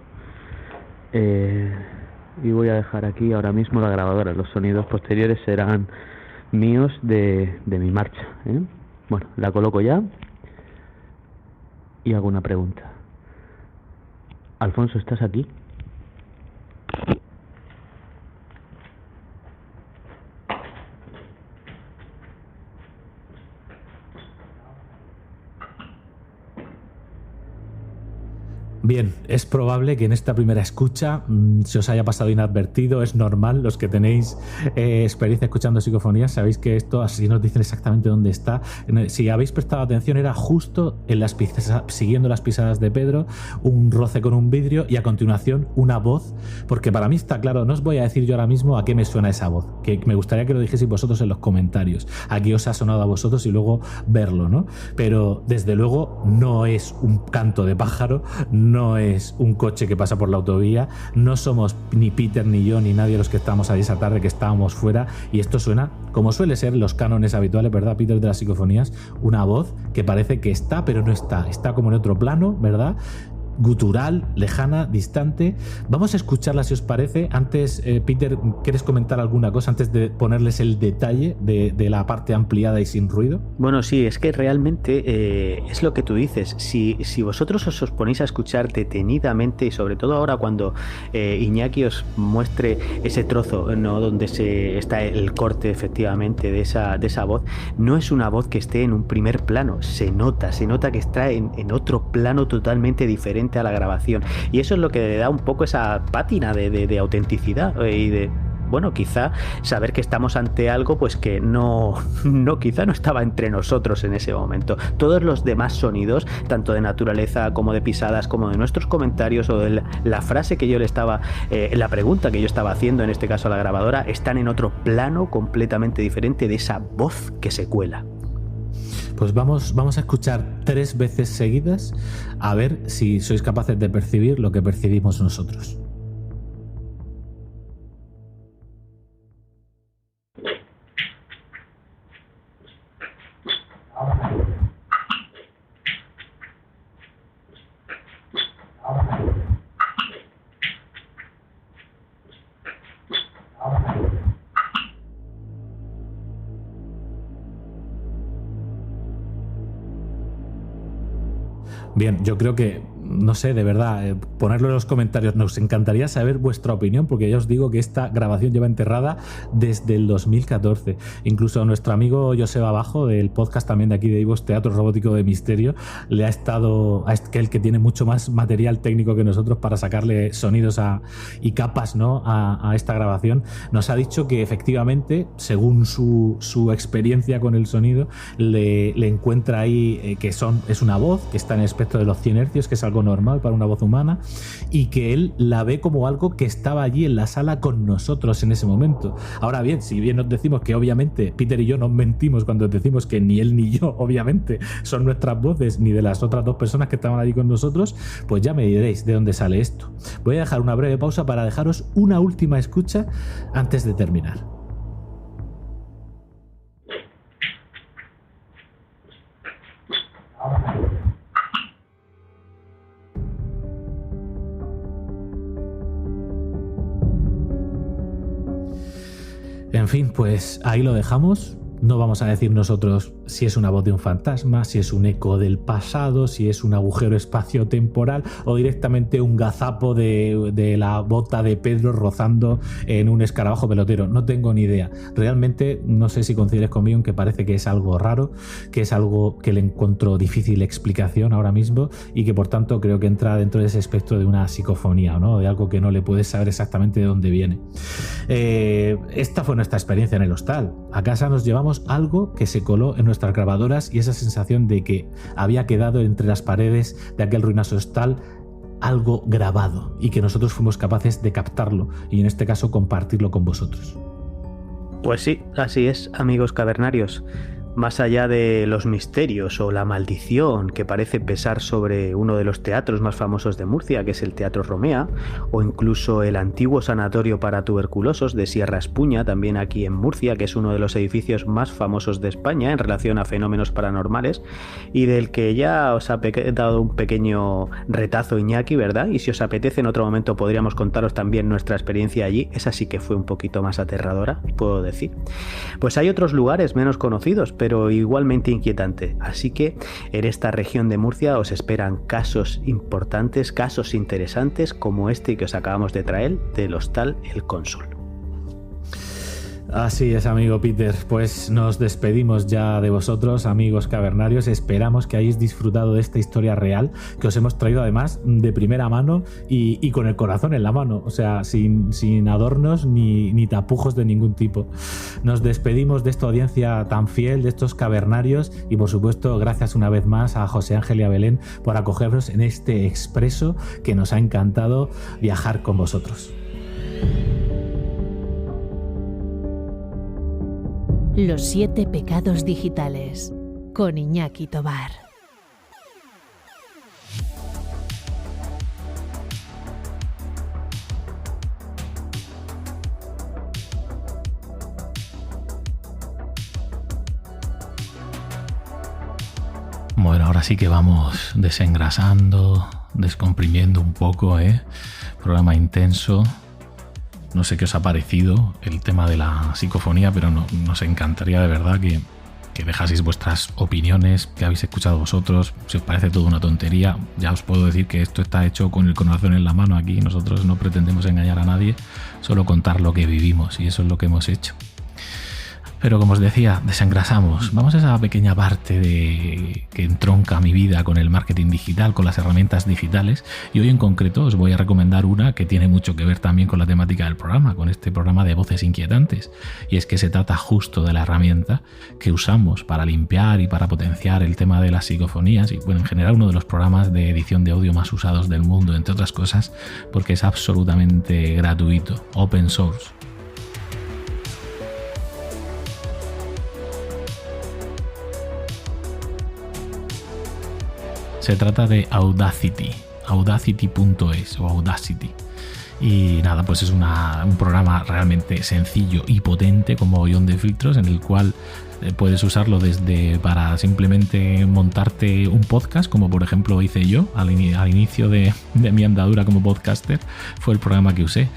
y voy a dejar aquí ahora mismo la grabadora. Los sonidos posteriores serán míos de mi marcha, ¿eh? Bueno, la coloco ya y hago una pregunta. Alfonso, ¿estás aquí? Bien, es probable que en esta primera escucha se os haya pasado inadvertido, es normal. Los que tenéis experiencia escuchando psicofonías sabéis que esto así nos dicen exactamente dónde está. Si habéis prestado atención, era justo en las siguiendo las pisadas de Pedro, un roce con un vidrio y a continuación una voz, porque para mí está claro, no os voy a decir yo ahora mismo a qué me suena esa voz, que me gustaría que lo dijeseis vosotros en los comentarios, a qué os ha sonado a vosotros y luego verlo, ¿no? Pero desde luego no es un canto de pájaro, no es un coche que pasa por la autovía, no somos ni Peter ni yo ni nadie los que estamos ahí esa tarde que estábamos fuera, y esto suena como suele ser los cánones habituales, ¿verdad, Peter, de las psicofonías? Una voz que parece que está pero no está, está como en otro plano, ¿verdad? Gutural, lejana, distante. Vamos a escucharla si os parece. Antes, Peter, ¿quieres comentar alguna cosa antes de ponerles el detalle de la parte ampliada y sin ruido? Bueno, sí, es que realmente es lo que tú dices. Si vosotros os ponéis a escuchar detenidamente, y sobre todo ahora cuando Iñaki os muestre ese trozo, ¿no?, donde está el corte efectivamente de esa voz, no es una voz que esté en un primer plano, se nota que está en otro plano totalmente diferente a la grabación, y eso es lo que le da un poco esa pátina de autenticidad y de, bueno, quizá saber que estamos ante algo pues que quizá no estaba entre nosotros en ese momento. Todos los demás sonidos, tanto de naturaleza como de pisadas, como de nuestros comentarios o de la frase que yo le estaba, la pregunta que yo estaba haciendo, en este caso a la grabadora, están en otro plano completamente diferente de esa voz que se cuela. Pues vamos a escuchar 3 veces seguidas a ver si sois capaces de percibir lo que percibimos nosotros. Bien, yo creo que no sé, de verdad, ponerlo en los comentarios. Nos encantaría saber vuestra opinión, porque ya os digo que esta grabación lleva enterrada desde el 2014. Incluso nuestro amigo Joseba Abajo, del podcast también de aquí de iVoox, Teatro Robótico de Misterio, le ha estado, a el que tiene mucho más material técnico que nosotros para sacarle sonidos y capas, ¿no?, a esta grabación, nos ha dicho que efectivamente, según su experiencia con el sonido, le encuentra ahí que es una voz que está en el espectro de los 100 hercios, que es algo normal para una voz humana, y que él la ve como algo que estaba allí en la sala con nosotros en ese momento. Ahora bien, si bien nos decimos que obviamente Peter y yo no mentimos cuando decimos que ni él ni yo obviamente son nuestras voces ni de las otras dos personas que estaban allí con nosotros, pues ya me diréis de dónde sale esto. Voy a dejar una breve pausa para dejaros una última escucha antes de terminar. En fin, pues ahí lo dejamos. No vamos a decir nosotros si es una voz de un fantasma, si es un eco del pasado, si es un agujero espacio-temporal o directamente un gazapo de la bota de Pedro rozando en un escarabajo pelotero. No tengo ni idea. Realmente no sé si coincides conmigo en que parece que es algo raro, que es algo que le encuentro difícil explicación ahora mismo y que por tanto creo que entra dentro de ese espectro de una psicofonía, ¿no?, de algo que no le puedes saber exactamente de dónde viene. Esta fue nuestra experiencia en el hostal. A casa nos llevamos algo que se coló en nuestras grabadoras y esa sensación de que había quedado entre las paredes de aquel ruinoso hostal algo grabado y que nosotros fuimos capaces de captarlo y en este caso compartirlo con vosotros. Pues sí, así es, amigos cavernarios. Más allá de los misterios o la maldición que parece pesar sobre uno de los teatros más famosos de Murcia, que es el Teatro Romea, o incluso el antiguo sanatorio para tuberculosos de Sierra Espuña, también aquí en Murcia, que es uno de los edificios más famosos de España en relación a fenómenos paranormales, y del que ya os ha dado un pequeño retazo Iñaki, ¿verdad? Y si os apetece en otro momento podríamos contaros también nuestra experiencia allí. Esa sí que fue un poquito más aterradora, puedo decir. Pues hay otros lugares menos conocidos, pero igualmente inquietante. Así que en esta región de Murcia os esperan casos importantes, casos interesantes como este que os acabamos de traer del hostal El Cónsul. Así es, amigo Peter, pues nos despedimos ya de vosotros, amigos cavernarios. Esperamos que hayáis disfrutado de esta historia real que os hemos traído además de primera mano y con el corazón en la mano, o sea, sin adornos ni tapujos de ningún tipo. Nos despedimos de esta audiencia tan fiel, de estos cavernarios, y por supuesto gracias una vez más a José Ángel y a Belén por acogernos en este expreso que nos ha encantado viajar con vosotros. Los 7 pecados digitales, con Iñaki Tobar. Bueno, ahora sí que vamos desengrasando, descomprimiendo un poco, programa intenso. No sé qué os ha parecido el tema de la psicofonía, pero nos encantaría de verdad que dejaseis vuestras opiniones, que habéis escuchado vosotros. Si os parece todo una tontería, ya os puedo decir que esto está hecho con el corazón en la mano aquí. Nosotros no pretendemos engañar a nadie, solo contar lo que vivimos, y eso es lo que hemos hecho. Pero como os decía, desengrasamos. Vamos a esa pequeña parte que entronca mi vida con el marketing digital, con las herramientas digitales. Y hoy en concreto os voy a recomendar una que tiene mucho que ver también con la temática del programa, con este programa de Voces Inquietantes. Y es que se trata justo de la herramienta que usamos para limpiar y para potenciar el tema de las psicofonías. Y bueno, en general uno de los programas de edición de audio más usados del mundo, entre otras cosas, porque es absolutamente gratuito, open source. Se trata de Audacity, audacity.es o Audacity. Y nada, pues es un programa realmente sencillo y potente, como mogollón de filtros, en el cual Puedes usarlo desde para simplemente montarte un podcast, como por ejemplo hice yo al inicio de mi andadura como podcaster. Fue el programa que usé.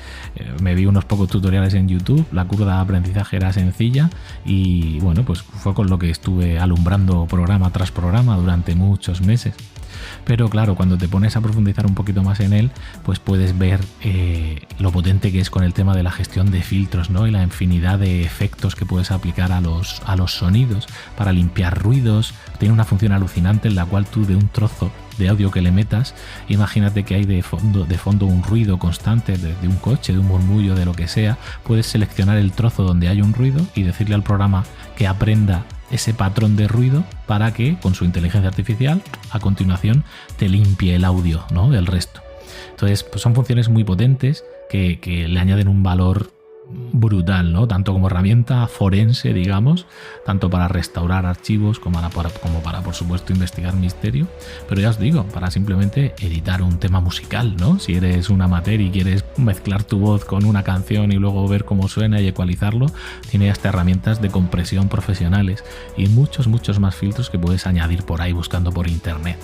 Me vi unos pocos tutoriales en YouTube, la curva de aprendizaje era sencilla y bueno, pues fue con lo que estuve alumbrando programa tras programa durante muchos meses. Pero claro, cuando te pones a profundizar un poquito más en él, pues puedes ver lo potente que es con el tema de la gestión de filtros, ¿no? Y la infinidad de efectos que puedes aplicar a los sonidos para limpiar ruidos. Tiene una función alucinante en la cual tú de un trozo de audio que le metas, imagínate que hay de fondo un ruido constante de un coche, de un murmullo, de lo que sea, puedes seleccionar el trozo donde hay un ruido y decirle al programa que aprenda ese patrón de ruido para que con su inteligencia artificial a continuación te limpie el audio, ¿no?, del resto. Entonces, pues son funciones muy potentes que le añaden un valor brutal, ¿no? Tanto como herramienta forense, digamos, tanto para restaurar archivos como para, por supuesto, investigar misterio, pero ya os digo, para simplemente editar un tema musical, ¿no? Si eres un amateur y quieres mezclar tu voz con una canción y luego ver cómo suena y ecualizarlo, tiene hasta herramientas de compresión profesionales y muchos más filtros que puedes añadir por ahí buscando por internet.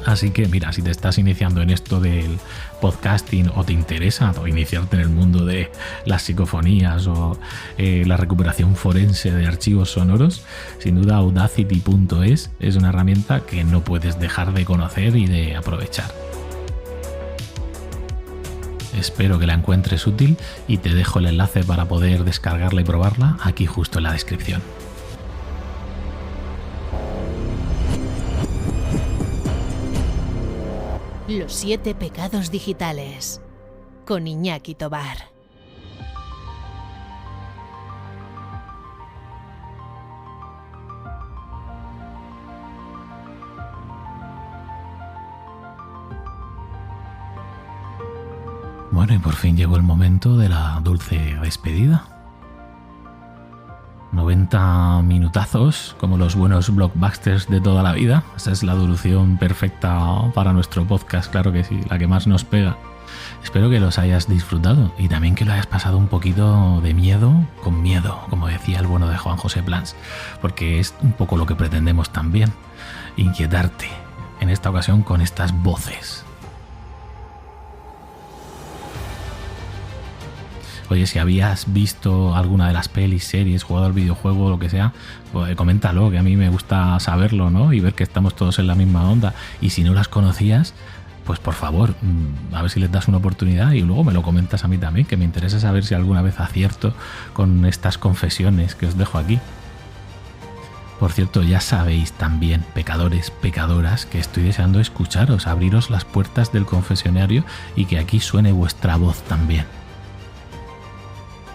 Así que mira, si te estás iniciando en esto del podcasting o te interesa o iniciarte en el mundo de las psicofonías o la recuperación forense de archivos sonoros, sin duda Audacity.es es una herramienta que no puedes dejar de conocer y de aprovechar. Espero que la encuentres útil y te dejo el enlace para poder descargarla y probarla aquí justo en la descripción. Los 7 pecados digitales, con Iñaki Tobar. Bueno, y por fin llegó el momento de la dulce despedida. 90 minutazos, como los buenos blockbusters de toda la vida. Esa es la duración perfecta para nuestro podcast, claro que sí, la que más nos pega. Espero que los hayas disfrutado y también que lo hayas pasado un poquito de miedo con miedo, como decía el bueno de Juan José Plans, porque es un poco lo que pretendemos también, inquietarte, en esta ocasión con estas voces. Oye, si habías visto alguna de las pelis, series, jugado al videojuego o lo que sea, pues coméntalo, que a mí me gusta saberlo, ¿no? Y ver que estamos todos en la misma onda. Y si no las conocías, pues por favor, a ver si les das una oportunidad y luego me lo comentas a mí también, que me interesa saber si alguna vez acierto con estas confesiones que os dejo aquí. Por cierto, ya sabéis también, pecadores, pecadoras, que estoy deseando escucharos, abriros las puertas del confesionario y que aquí suene vuestra voz también.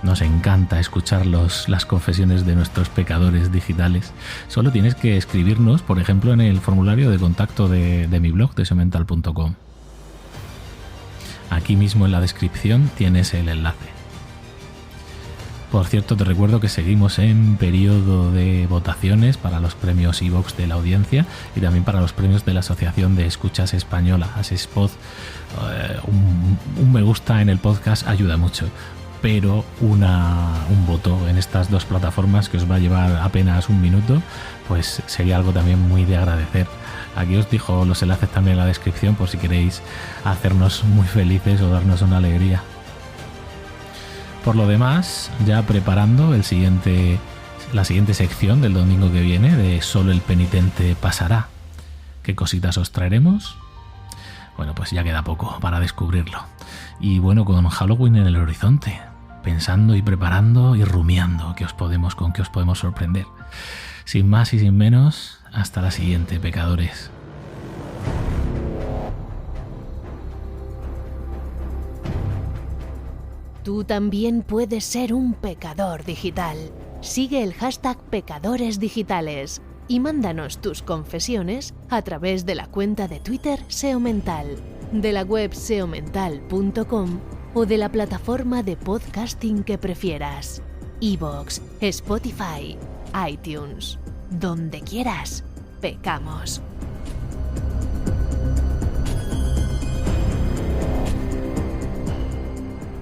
Nos encanta escuchar las confesiones de nuestros pecadores digitales. Solo tienes que escribirnos, por ejemplo, en el formulario de contacto de mi blog, de seomental.com. Aquí mismo en la descripción tienes el enlace. Por cierto, te recuerdo que seguimos en periodo de votaciones para los premios iVoox de la audiencia y también para los premios de la Asociación de Escuchas Española, ASESPOD. Un me gusta en el podcast ayuda mucho. Pero un voto en estas dos plataformas que os va a llevar apenas un minuto, pues sería algo también muy de agradecer. Aquí os dejo los enlaces también en la descripción por si queréis hacernos muy felices o darnos una alegría. Por lo demás, ya preparando la siguiente sección del domingo que viene de Solo el penitente pasará. ¿Qué cositas os traeremos? Bueno, pues ya queda poco para descubrirlo. Y bueno, con Halloween en el horizonte, pensando y preparando y rumiando con qué os podemos sorprender. Sin más y sin menos, hasta la siguiente, pecadores. Tú también puedes ser un pecador digital. Sigue el hashtag Pecadores Digitales y mándanos tus confesiones a través de la cuenta de Twitter SEOmental, de la web seomental.com o de la plataforma de podcasting que prefieras. iVoox, Spotify, iTunes. Donde quieras, pecamos.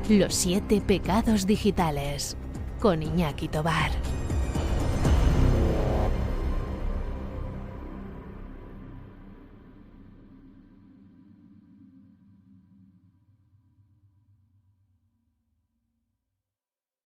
Los 7 pecados digitales, con Iñaki Tobar.